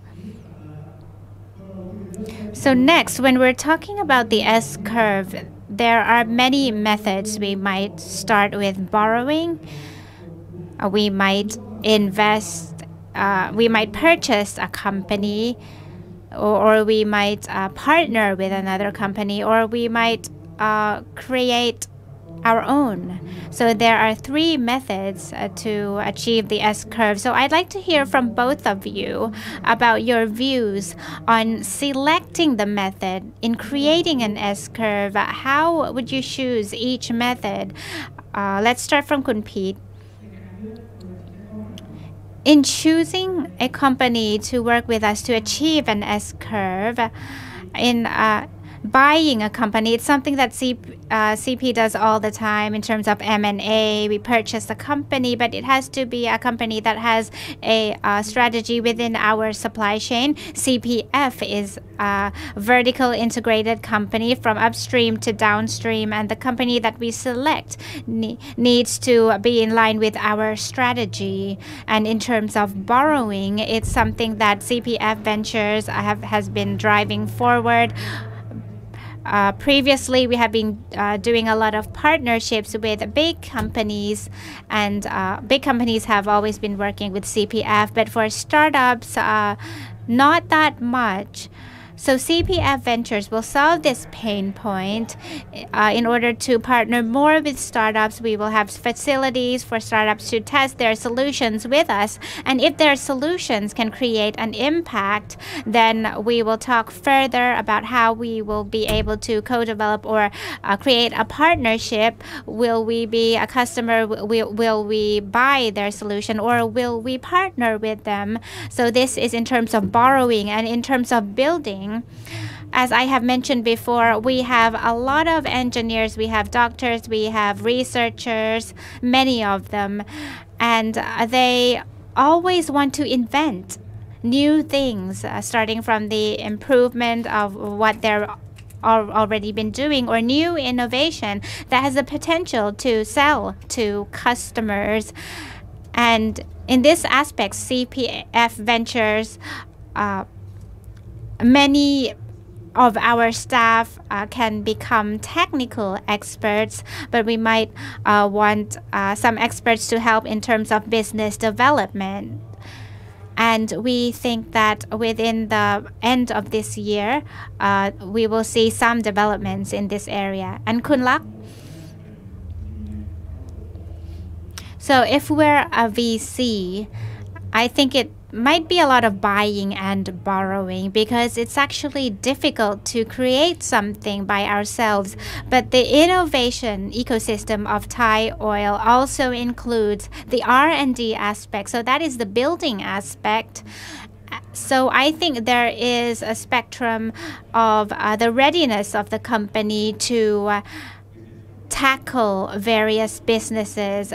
Speaker 4: So next, when we're talking about the S-curve, there are many methods. We might start with borrowing. We might invest, we might purchase a company, or we might partner with another company, or we might create our own. So there are three methods to achieve the S-curve. So I'd like to hear from both of you about your views on selecting the method in creating an S-curve. How would you choose each method? Let's start from Kun Pete. In choosing a company to work with us to achieve an S-curve, in buying a company, it's something that CP does all the time in terms of M&A. We purchase a company, but it has to be a company that has a strategy within our supply chain. CPF is a vertical integrated company from upstream to downstream, and the company that we select needs to be in line with our strategy. And in terms of borrowing, it's something that CPF Ventures has been driving forward. Previously, we have been doing a lot of partnerships with big companies, and big companies have always been working with CPF, but for startups, not that much. So CPF Ventures will solve this pain point. In order to partner more with startups, we will have facilities for startups to test their solutions with us. And if their solutions can create an impact, then we will talk further about how we will be able to co-develop or create a partnership. Will we be a customer? Will we buy their solution, or will we partner with them? So this is in terms of borrowing. And in terms of building, as I have mentioned before, we have a lot of engineers, we have doctors, we have researchers, many of them, and they always want to invent new things, starting from the improvement of what they're already been doing, or new innovation that has the potential to sell to customers. And in this aspect, CPF Ventures, many of our staff can become technical experts, but we might want some experts to help in terms of business development. And we think that within the end of this year, we will see some developments in this area. And Kun Lak? So if we're a VC, I think it might be a lot of buying and borrowing because it's actually difficult to create something by ourselves. But the innovation ecosystem of Thai Oil also includes the R&D aspect. So that is the building aspect. So I think there is a spectrum of the readiness of the company to tackle various businesses.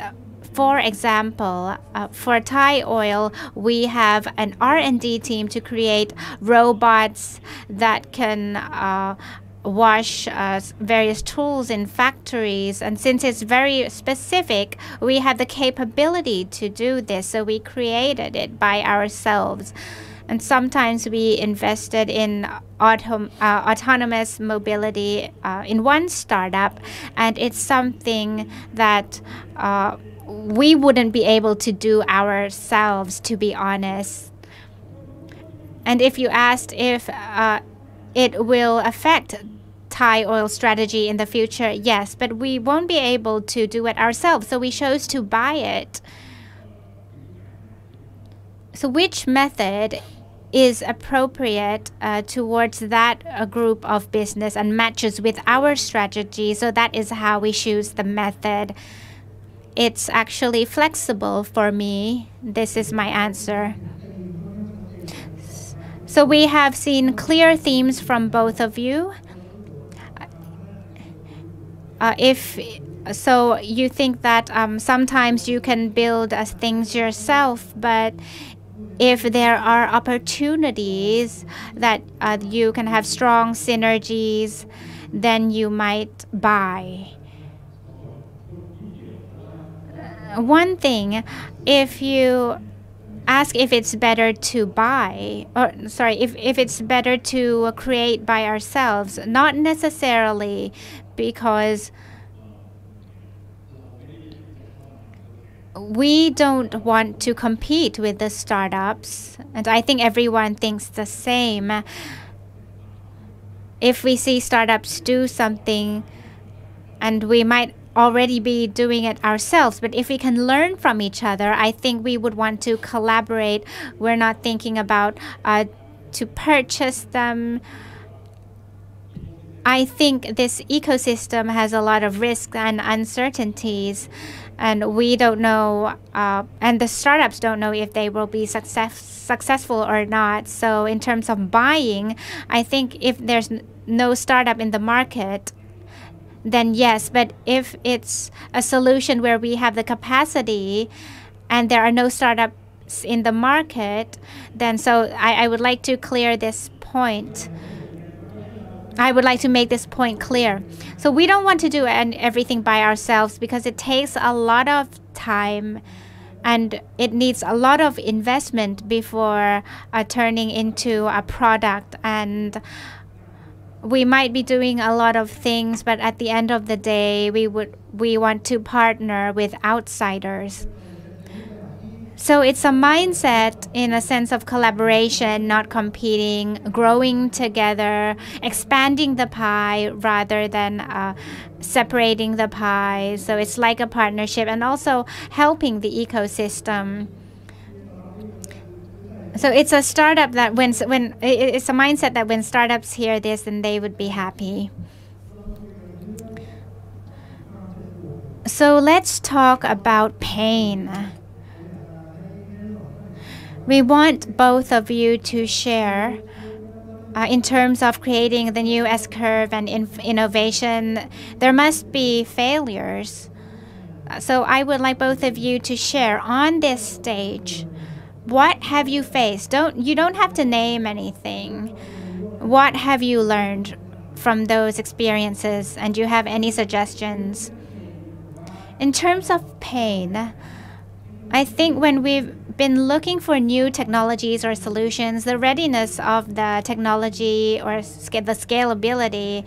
Speaker 4: For example, for Thai Oil, we have an R&D team to create robots that can wash various tools in factories. And since it's very specific, we have the capability to do this. So we created it by ourselves. And sometimes we invested in autonomous mobility in one startup, and it's something that we wouldn't be able to do ourselves, to be honest. And if you asked if it will affect Thai Oil strategy in the future, yes, but we won't be able to do it ourselves, so we chose to buy it. So which method is appropriate towards that group of business and matches with our strategy? So that is how we choose the method. It's actually flexible for me. This is my answer. So we have seen clear themes from both of you. If so, you think that sometimes you can build things yourself, but if there are opportunities that you can have strong synergies, then you might buy. One thing, if you ask if it's better to buy, or sorry, if it's better to create by ourselves, not necessarily, because we don't want to compete with the startups, and I think everyone thinks the same. If we see startups do something, and we might already be doing it ourselves, but if we can learn from each other, I think we would want to collaborate. We're not thinking about to purchase them. I think this ecosystem has a lot of risks and uncertainties, and we don't know, and the startups don't know if they will be successful or not. So in terms of buying, I think if there's no startup in the market, then yes. But if it's a solution where we have the capacity and there are no startups in the market, then so I would like to clear this point. I would like to make this point clear. So we don't want to do everything by ourselves because it takes a lot of time and it needs a lot of investment before turning into a product. And we might be doing a lot of things, but at the end of the day, we want to partner with outsiders. So it's a mindset in a sense of collaboration, not competing, growing together, expanding the pie rather than separating the pie. So it's like a partnership and also helping the ecosystem. So it's a startup that when it's a mindset that when startups hear this, then they would be happy. So let's talk about pain. We want both of you to share in terms of creating the new S-curve and innovation. There must be failures. So I would like both of you to share on this stage. What have you faced? You don't have to name anything. What have you learned from those experiences? And do you have any suggestions? In terms of pain, I think when we've been looking for new technologies or solutions, the readiness of the technology or the scalability,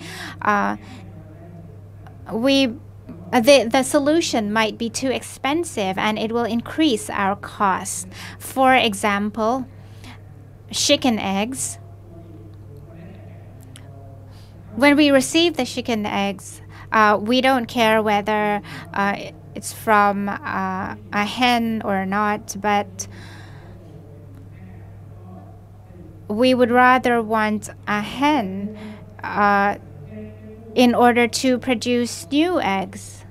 Speaker 4: the solution might be too expensive and it will increase our costs. For example, chicken eggs. When we receive the chicken eggs, we don't care whether it's from a hen or not, but we would rather want a hen in order to produce new eggs.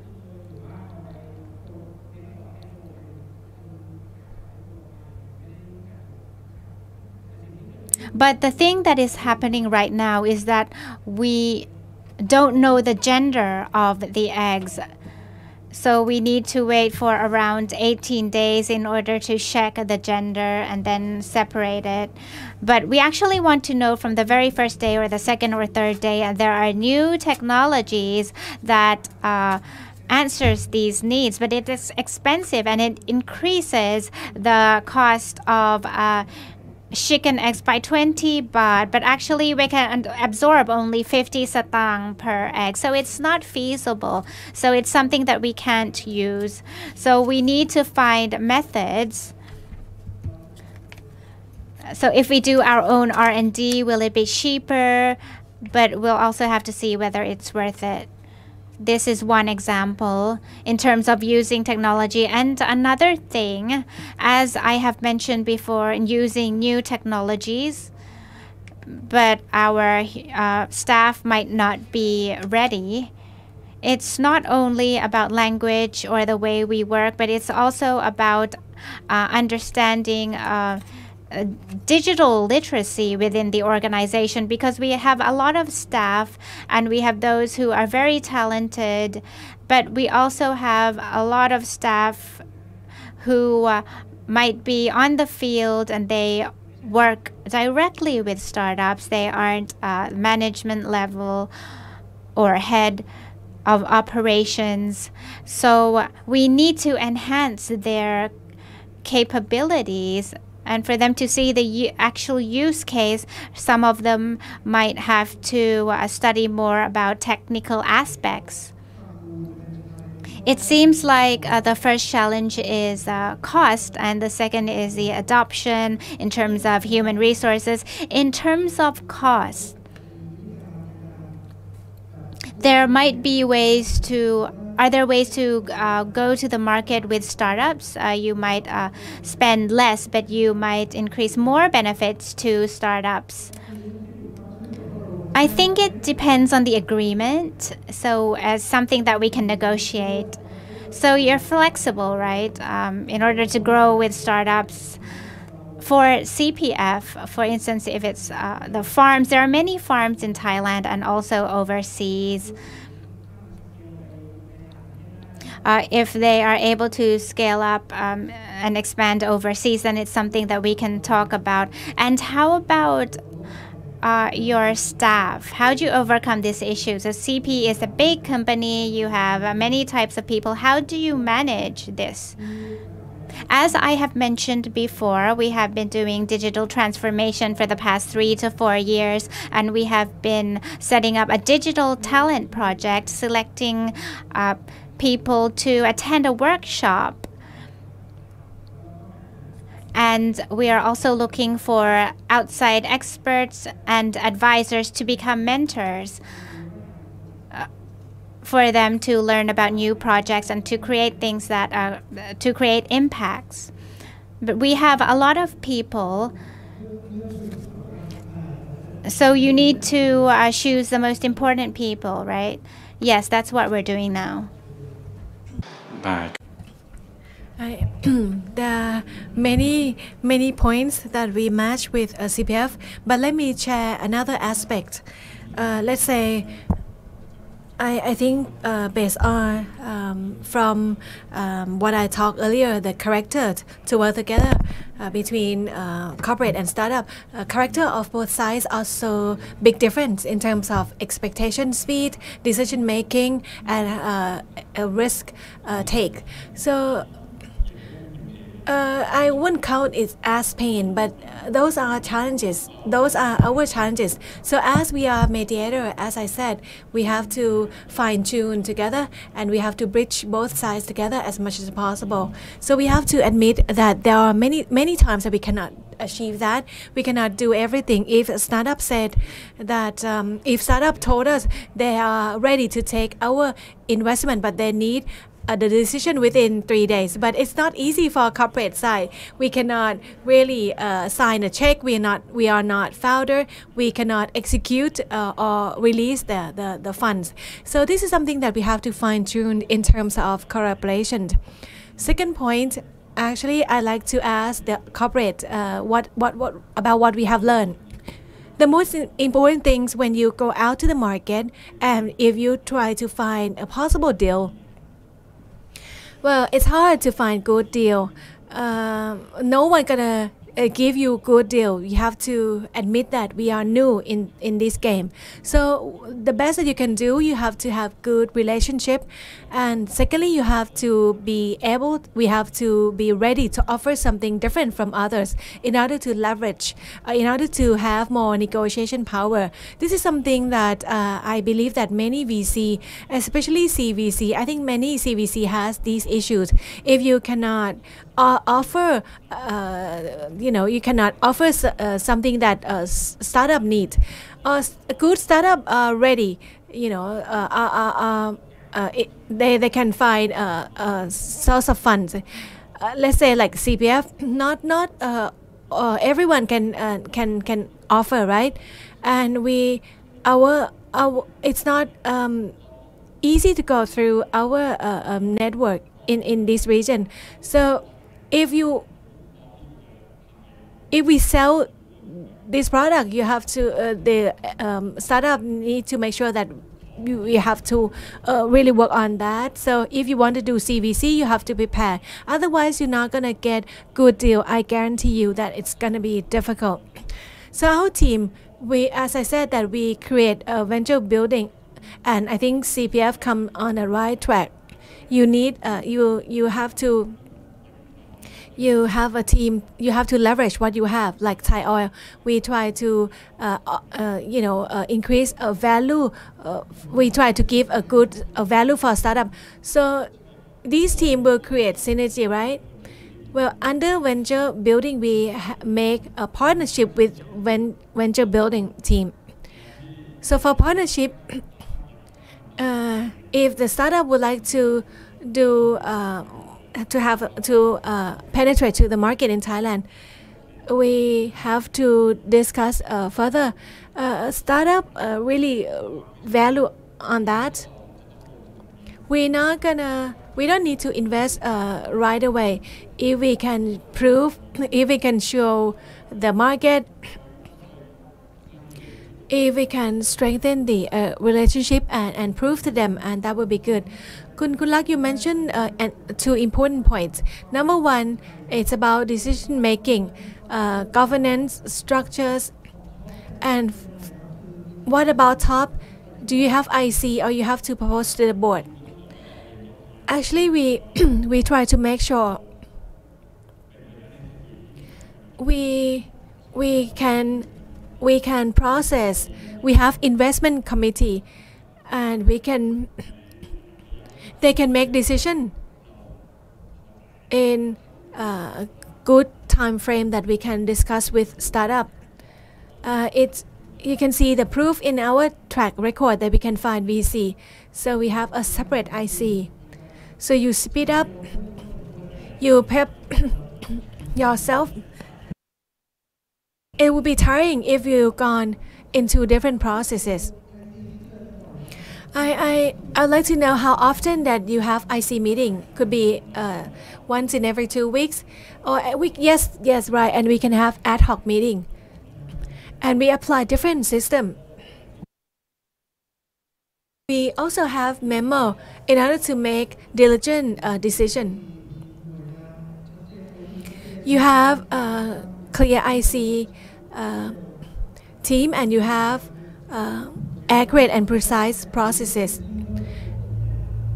Speaker 4: But the thing that is happening right now is that we don't know the gender of the eggs. So we need to wait for around 18 days in order to check the gender and then separate it. But we actually want to know from the very first day or the second or third day. And there are new technologies that answers these needs, but it is expensive and it increases the cost of chicken eggs by 20 baht, but actually we can absorb only 50 satang per egg. So it's not feasible. So it's something that we can't use. So we need to find methods. So if we do our own R&D, will it be cheaper? But we'll also have to see whether it's worth it. This is one example in terms of using technology. And another thing, as I have mentioned before, in using new technologies, but our staff might not be ready. It's not only about language or the way we work, but it's also about understanding digital literacy within the organization, because we have a lot of staff and we have those who are very talented, but we also have a lot of staff who might be on the field and they work directly with startups. They aren't management level or head of operations. So we need to enhance their capabilities. And for them to see the actual use case, some of them might have to study more about technical aspects. It seems like the first challenge is cost, and the second is the adoption in terms of human resources. In terms of cost, there might be ways to Are there ways to go to the market with startups? You might spend less, but you might increase more benefits to startups. I think it depends on the agreement. So as something that we can negotiate. So you're flexible, right? In order to grow with startups. For CPF, for instance, if it's the farms, there are many farms in Thailand and also overseas. If they are able to scale up and expand overseas, then it's something that we can talk about. And how about your staff? How do you overcome these issues? So CP is a big company. You have many types of people. How do you manage this? As I have mentioned before, we have been doing digital transformation for the past 3 to 4 years, and we have been setting up a digital talent project, selecting people to attend a workshop. And we are also looking for outside experts and advisors to become mentors for them to learn about new projects and to create things that are to create impacts. But we have a lot of people, so you need to choose the most important people, right? Yes, that's what we're doing now.
Speaker 1: There are many points that we match with CPF, but let me share another aspect. Let's say I think based on from what I talked earlier, the character to work together between corporate and startup, character of both sides also big difference in terms of expectation, speed, decision making, and risk take. So I wouldn't count it as pain, but those are challenges. Those are our challenges. So as we are mediator, as I said, we have to fine tune together and we have to bridge both sides together as much as possible. So we have to admit that there are many times that we cannot achieve that. We cannot do everything. If a startup said that, if startup told us they are ready to take our investment, but they need the decision within 3 days, but it's not easy for a corporate side. We cannot really sign a check. We are not founder. We cannot execute or release the funds. So this is something that we have to fine tune in terms of collaboration. Second point, actually, I like to ask the corporate what about what we have learned. The most important things when you go out to the market and if you try to find a possible deal, well, it's hard to find good deal. No one gonna give you good deal. You have to admit that we are new in this game. So the best that you can do, you have to have good relationship, and secondly, you have to be able. We have to be ready to offer something different from others in order to leverage, in order to have more negotiation power. This is something that I believe that many VC, especially CVC, I think many CVC has these issues. If you cannot offer, you cannot offer something that a startup need. A good startup are ready, they can find a source of funds. Let's say like CPF, not everyone can offer, right? And our it's not easy to go through our network in this region. So if we sell this product, you have to the startup need to make sure that we have to really work on that. So if you want to do CVC, you have to prepare. Otherwise, you're not gonna get good deal. I guarantee you that it's gonna be difficult. So our team, as I said, that we create a venture building, and I think CPF come on the right track. You need you have a team. You have to leverage what you have. Like Thai Oil, we try to increase a value. We try to give a good value for a startup. So this team will create synergy, right? Well, under venture building, we make a partnership with venture building team. So for partnership, if the startup would like to do penetrate to the market in Thailand, we have to discuss further. Startup really value on that. We don't need to invest right away. If we can prove, if we can show the market, if we can strengthen the relationship and prove to them, and that would be good. Kun Lak, you mentioned two important points. Number one, it's about decision making, governance structures, and what about top? Do you have IC or you have to propose to the board? Actually, we try to make sure we can process. We have investment committee, and they can make decision in a good time frame that we can discuss with startup. You can see the proof in our track record that we can find VC. So we have a separate IC. So you speed up, you prep yourself. It would be tiring if you've gone into different processes. I'd like to know how often that you have IC meeting. Could be once in every 2 weeks, or a week. Yes, right. And we can have ad hoc meeting, and we apply different system. We also have memo in order to make diligent decision. You have a clear IC team, and you have accurate and precise processes.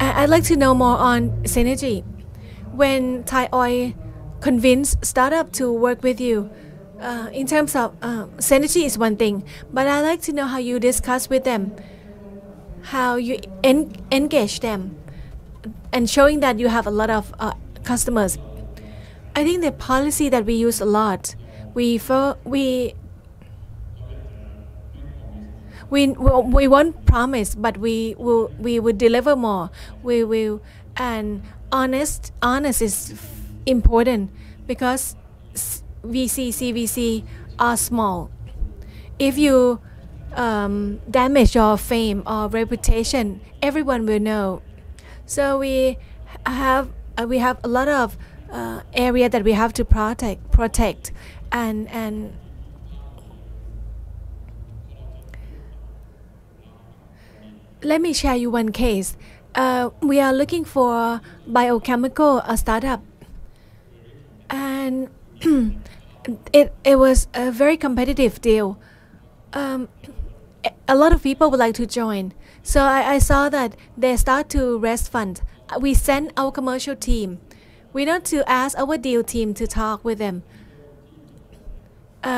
Speaker 1: I'd like to know more on synergy. When Thai Oil convince startup to work with you, in terms of synergy is one thing, but I'd like to know how you discuss with them, how you engage them, and showing that you have a lot of customers. I think the policy that we use a lot, we we won't promise, but we will deliver more. We will, and honest is important because VC CVC are small. If you damage your fame or reputation, everyone will know. So we have a lot of area that we have to protect and let me share you one case. We are looking for biochemical startup, and it was a very competitive deal. A lot of people would like to join. So I saw that they start to raise funds. We sent our commercial team. We not to ask our deal team to talk with them.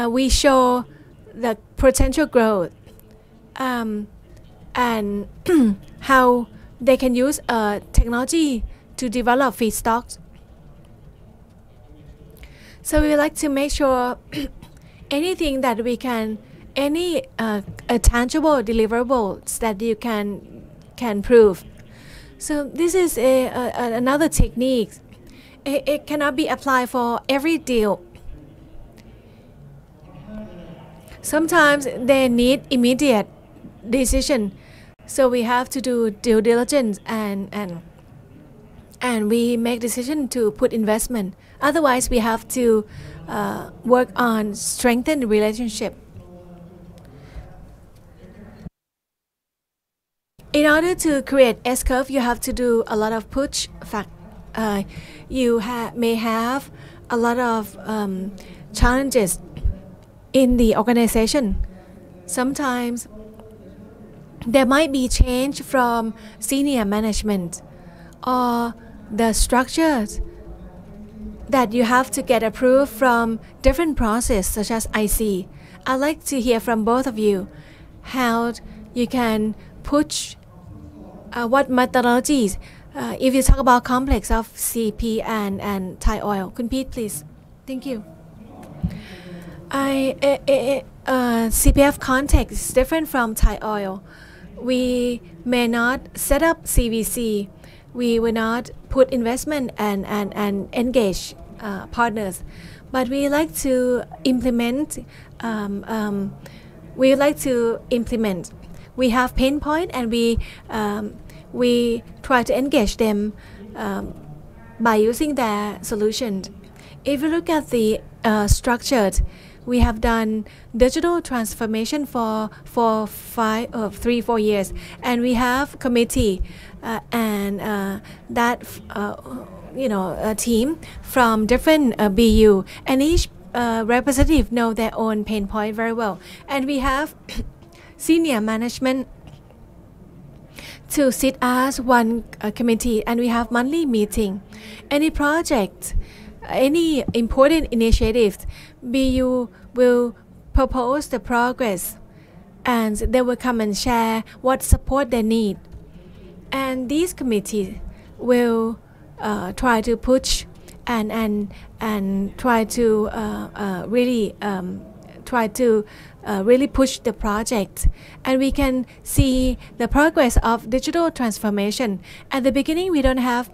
Speaker 1: We show the potential growth and how they can use technology to develop feedstocks. So we would like to make sure anything that we can, any tangible deliverables that you can prove. So this is another technique. It cannot be applied for every deal. Sometimes they need immediate decision, so we have to do due diligence and we make decision to put investment. Otherwise, we have to work on strengthen the relationship. In order to create S-curve, you have to do a lot of push fact. You may have a lot of challenges in the organization. Sometimes there might be change from senior management or the structures that you have to get approved from different processes such as IC. I'd like to hear from both of you how you can push what methodologies. If you talk about complex of CP and Thai oil, Kun Pete, please. Thank you. CPF context is different from Thai oil. We may not set up CVC. We will not put investment and engage partners, but we like to implement. We like to implement. We have pain point, and we try to engage them by using their solutions. If you look at the structured, we have done digital transformation for 3-4 years, and we have committee and that a team from different BU, and each representative know their own pain point very well, and we have senior management to sit as one committee, and we have monthly meeting. Any project, any important initiatives, BU will propose the progress, and they will come and share what support they need. And these committees will try to push and try to really push the project, and we can see the progress of digital transformation. At the beginning, we don't have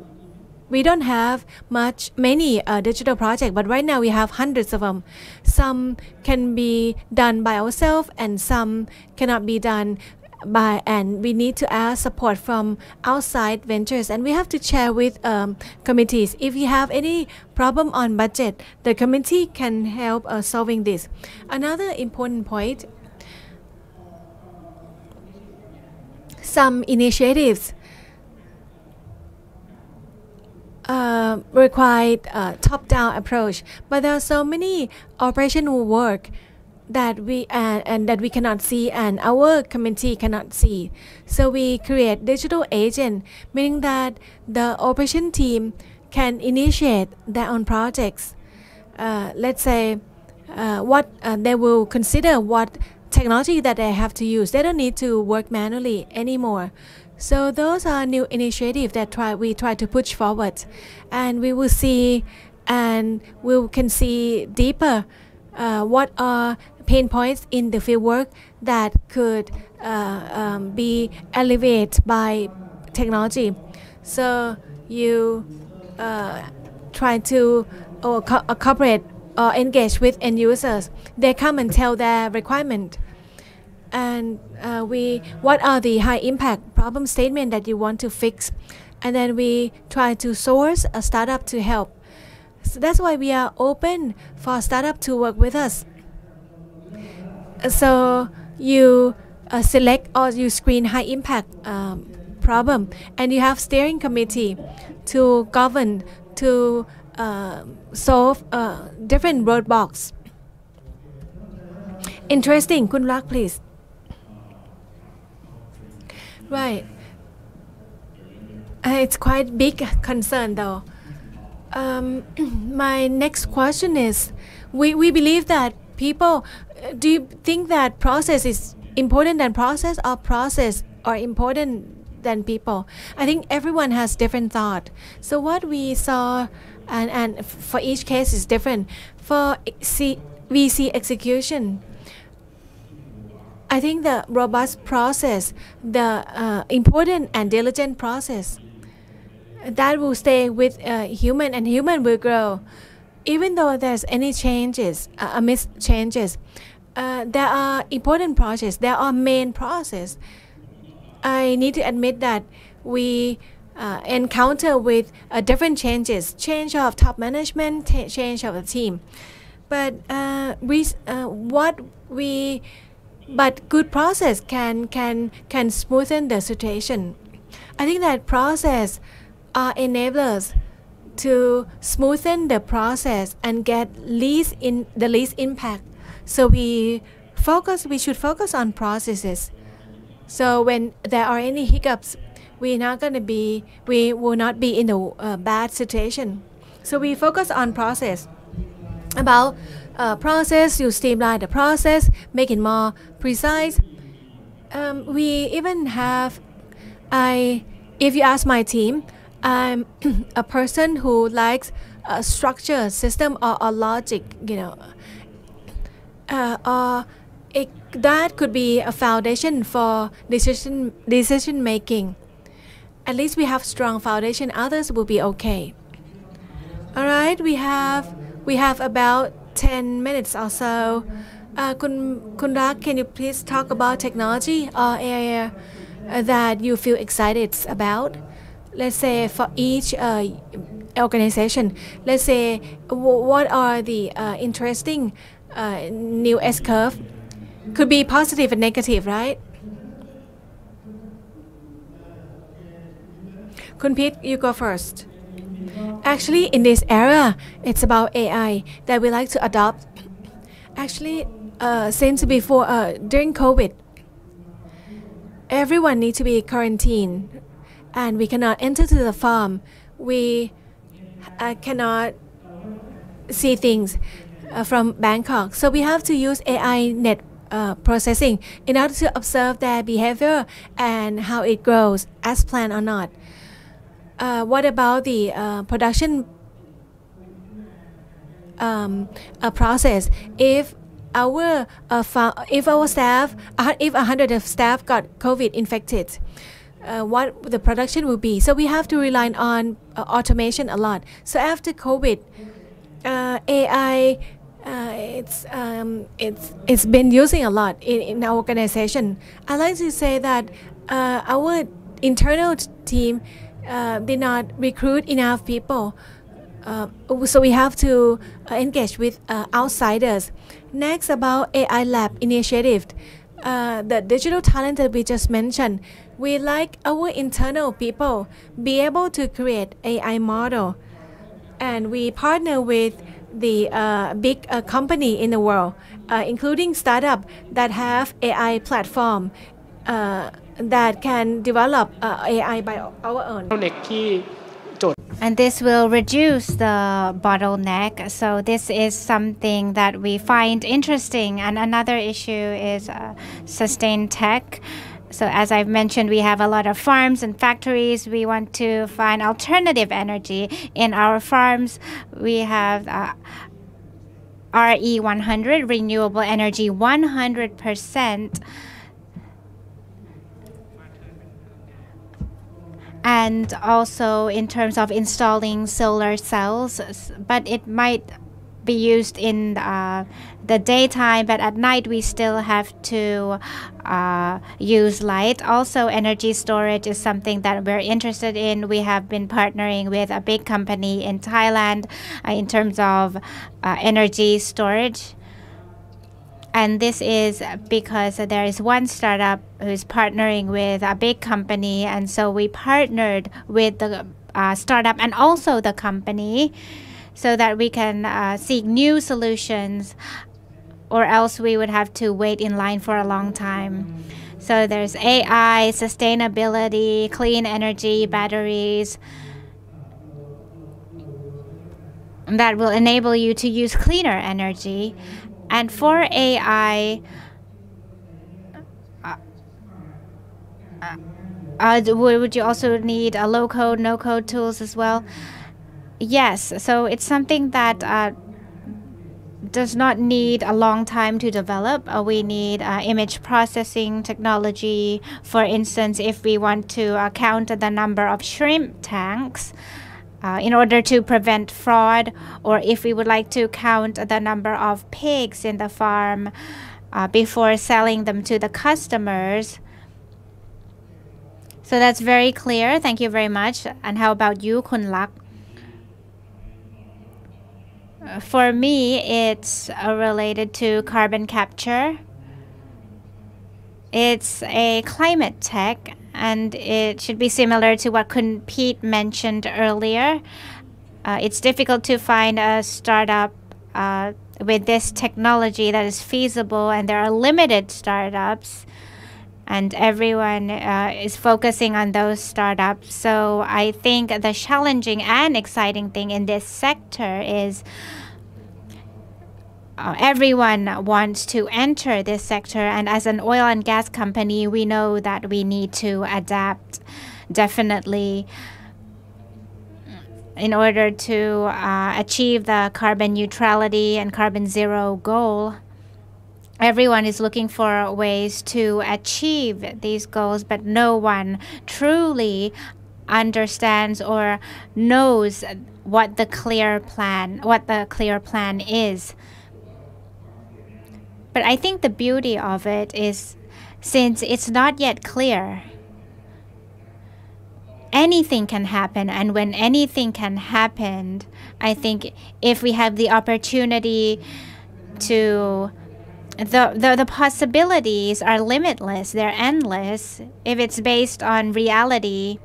Speaker 1: many digital projects, but right now we have hundreds of them. Some can be done by ourselves, and some cannot be done by, and we need to ask support from outside ventures, and we have to share with committees. If you have any problem on budget, the committee can help solving this. Another important point, some initiatives require top-down approach, but there are so many operational work that we and that we cannot see, and our committee cannot see. So we create digital agent, meaning that the operation team can initiate their own projects. Let's say what they will consider what technology that they have to use. They don't need to work manually anymore. So those are new initiatives that we try to push forward, and we will see, and we can see deeper what are pain points in the fieldwork that could be alleviated by technology. So you try to cooperate or engage with end users. They come and tell their requirement, and what are the high impact problem statement that you want to fix, and then we try to source a startup to help. So that's why we are open for startup to work with us. So you select or you screen high impact problem, and you have steering committee to govern, to solve different roadblocks. Interesting. Kun Rak, please. Right. It's quite big concern though. My next question is, we believe that people, do you think that process is important than process, or process are important than people? I think everyone has different thought. So what we saw, and for each case is different. For VC execution, I think the robust process, the important and diligent process, that will stay with human, and human will grow. Even though there's any changes, amidst changes, there are important processes, there are main process. I need to admit that we encounter with different changes, change of top management, change of the team. But but good process can smoothen the situation. I think that process are enablers to smoothen the process and get the least impact. So we should focus on processes. So when there are any hiccups, we will not be in a bad situation. So we focus on process. About process, you streamline the process, make it more precise. We even have, if you ask my team, I'm a person who likes a structure, system, or logic, that could be a foundation for decision making. At least we have strong foundation. Others will be okay. All right, we have about 10 minutes or so. Kun Rak, can you please talk about technology or area that you feel excited about? Let's say for each organization, let's say what are the interesting new S-curve? Could be positive and negative, right? Kun Pit, you go first. Actually, in this era, it's about AI that we like to adopt. Actually, since before, during COVID, everyone needs to be quarantined, and we cannot enter to the farm. We cannot see things from Bangkok. So we have to use AI net processing in order to observe their behavior and how it grows, as planned or not. What about the production process? If our staff, if 100 of staff got COVID infected, what the production will be? So we have to rely on automation a lot. So after COVID, AI it's been using a lot in our organization. I like to say that our internal team did not recruit enough people, so we have to engage with outsiders. Next, about AI lab initiative, the digital talent that we just mentioned, we like our internal people be able to create AI model, and we partner with the big company in the world, including startup that have AI platform that can develop AI by our own.
Speaker 4: And this will reduce the bottleneck. So this is something that we find interesting. And another issue is sustained tech. So as I've mentioned, we have a lot of farms and factories. We want to find alternative energy in our farms. We have RE100, renewable energy 100%. And also in terms of installing solar cells, but it might be used in the daytime, but at night we still have to use light. Also, energy storage is something that we're interested in. We have been partnering with a big company in Thailand in terms of energy storage. And this is because there is one startup who's partnering with a big company, and so we partnered with the startup and also the company so that we can seek new solutions, or else we would have to wait in line for a long time. So there's AI, sustainability, clean energy, batteries that will enable you to use cleaner energy. And for AI, would you also need a low-code, no-code tools as well? Yes, so it's something that does not need a long time to develop. We need image processing technology. For instance, if we want to count the number of shrimp tanks, in order to prevent fraud, or if we would like to count the number of pigs in the farm before selling them to the customers. So that's very clear. Thank you very much. And how about you, Kun Lak? For me, it's related to carbon capture. It's a climate tech, and it should be similar to what Kun Pete mentioned earlier. It's difficult to find a startup with this technology that is feasible, and there are limited startups, and everyone is focusing on those startups. So I think the challenging and exciting thing in this sector is everyone wants to enter this sector, and as an oil and gas company, we know that we need to adapt definitely in order to achieve the carbon neutrality and carbon zero goal. Everyone is looking for ways to achieve these goals, but no one truly understands or knows what the clear plan is. But I think the beauty of it is, since it's not yet clear, anything can happen. And when anything can happen, I think if we have the opportunity to, the possibilities are limitless, they're endless. If it's based on reality,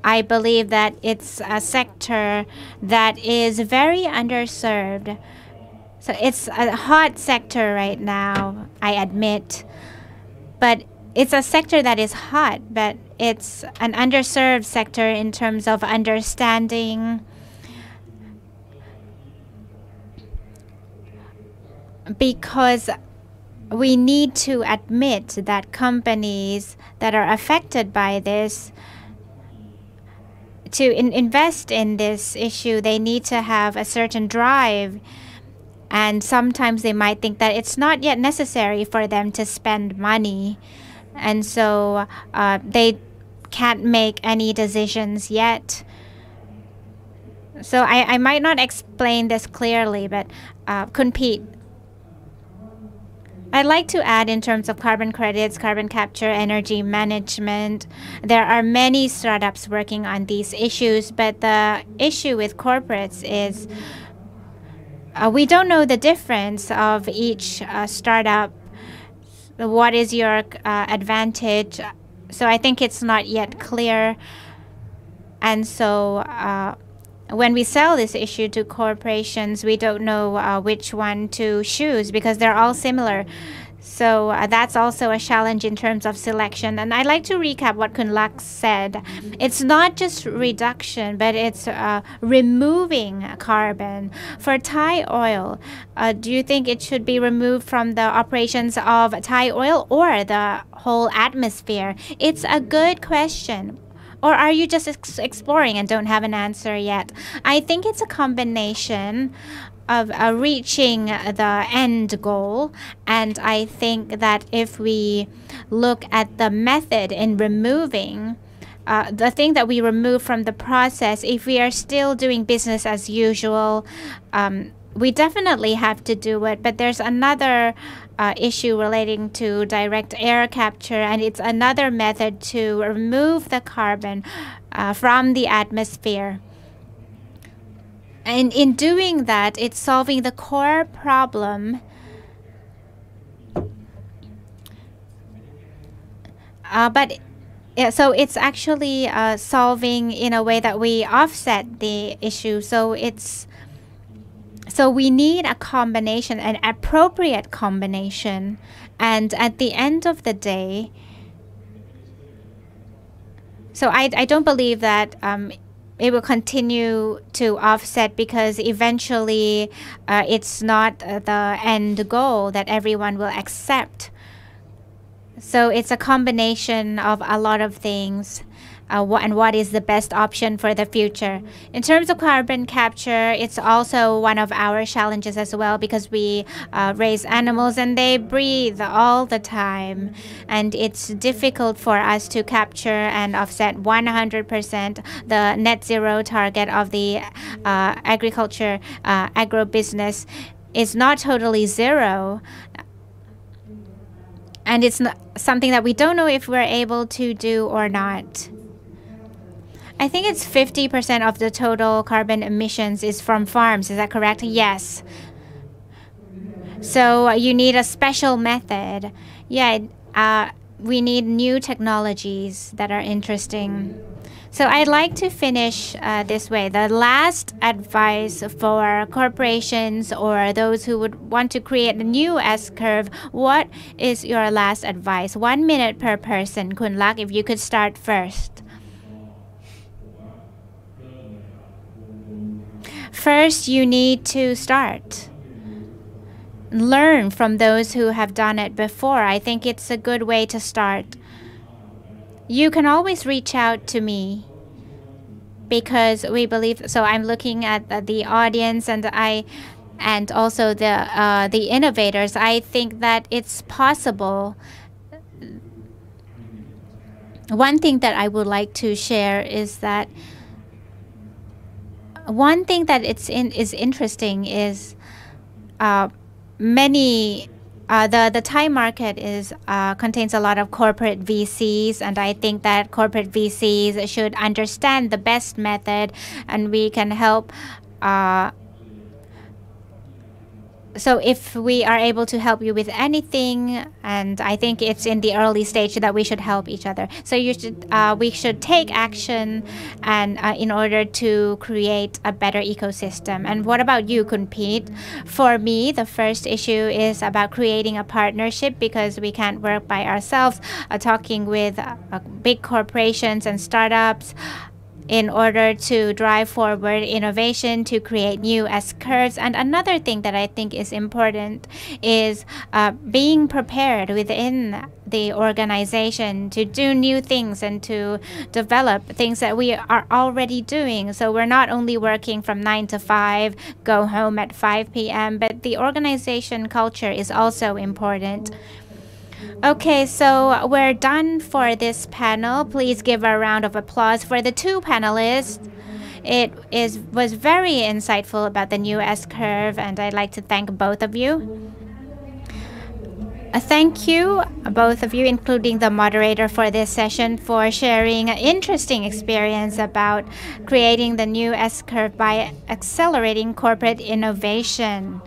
Speaker 4: I believe that it's a sector that is very underserved. So it's a hot sector right now, I admit. But it's a sector that is hot, but it's an underserved sector in terms of understanding. Because we need to admit that companies that are affected by this, to invest in this issue, they need to have a certain drive. And sometimes they might think that it's not yet necessary for them to spend money. And so they can't make any decisions yet. So I might not explain this clearly, but Kun Pete, I'd like to add in terms of carbon credits, carbon capture, energy management. There are many startups working on these issues, but the issue with corporates is we don't know the difference of each startup. What is your advantage? So I think it's not yet clear. And so when we sell this issue to corporations, we don't know which one to choose because they're all similar. So that's also a challenge in terms of selection. And I'd like to recap what Kun Lak said. It's not just reduction, but it's removing carbon. For Thai oil, do you think it should be removed from the operations of Thai oil or the whole atmosphere? It's a good question. Or are you just exploring and don't have an answer yet? I think it's a combination. reaching the end goal. And I think that if we look at the method in removing the thing that we remove from the process, if we are still doing business as usual, we definitely have to do it. But there's another issue relating to direct air capture, and it's another method to remove the carbon from the atmosphere. And in doing that, it's solving the core problem. So it's actually solving in a way that we offset the issue. So we need a combination, an appropriate combination. And at the end of the day, so I don't believe that it will continue to offset, because eventually it's not the end goal that everyone will accept. So it's a combination of a lot of things, and what is the best option for the future. In terms of carbon capture, it's also one of our challenges as well, because we raise animals and they breathe all the time, and it's difficult for us to capture and offset 100% the net zero target of the agriculture agribusiness. Is not totally zero, and it's not something that we don't know if we're able to do or not. I think it's 50% of the total carbon emissions is from farms. Is that correct? Yes. So you need a special method. Yeah, we need new technologies that are interesting. So I'd like to finish this way. The last advice for corporations or those who would want to create a new S-curve, what is your last advice? 1 minute per person. Kun Lak, if you could start first. First, you need to start. Learn from those who have done it before. I think it's a good way to start. You can always reach out to me, because we believe. So I'm looking at the audience and also the innovators. I think that it's possible. One thing that I would like to share is that one thing that is interesting is the Thai market contains a lot of corporate VCs, and I think that corporate VCs should understand the best method, and we can help. So if we are able to help you with anything, and I think it's in the early stage that we should help each other. So we should take action, and in order to create a better ecosystem. And what about you, Kun Pete? For me, the first issue is about creating a partnership, because we can't work by ourselves. Talking with big corporations and startups in order to drive forward innovation, to create new S-curves. And another thing that I think is important is being prepared within the organization to do new things and to develop things that we are already doing. So we're not only working from 9 to 5, go home at 5 p.m., but the organization culture is also important. Okay, so we're done for this panel. Please give a round of applause for the two panelists. It was very insightful about the new S-curve, and I'd like to thank both of you. Thank you, both of you, including the moderator for this session, for sharing an interesting experience about creating the new S-curve by accelerating corporate innovation.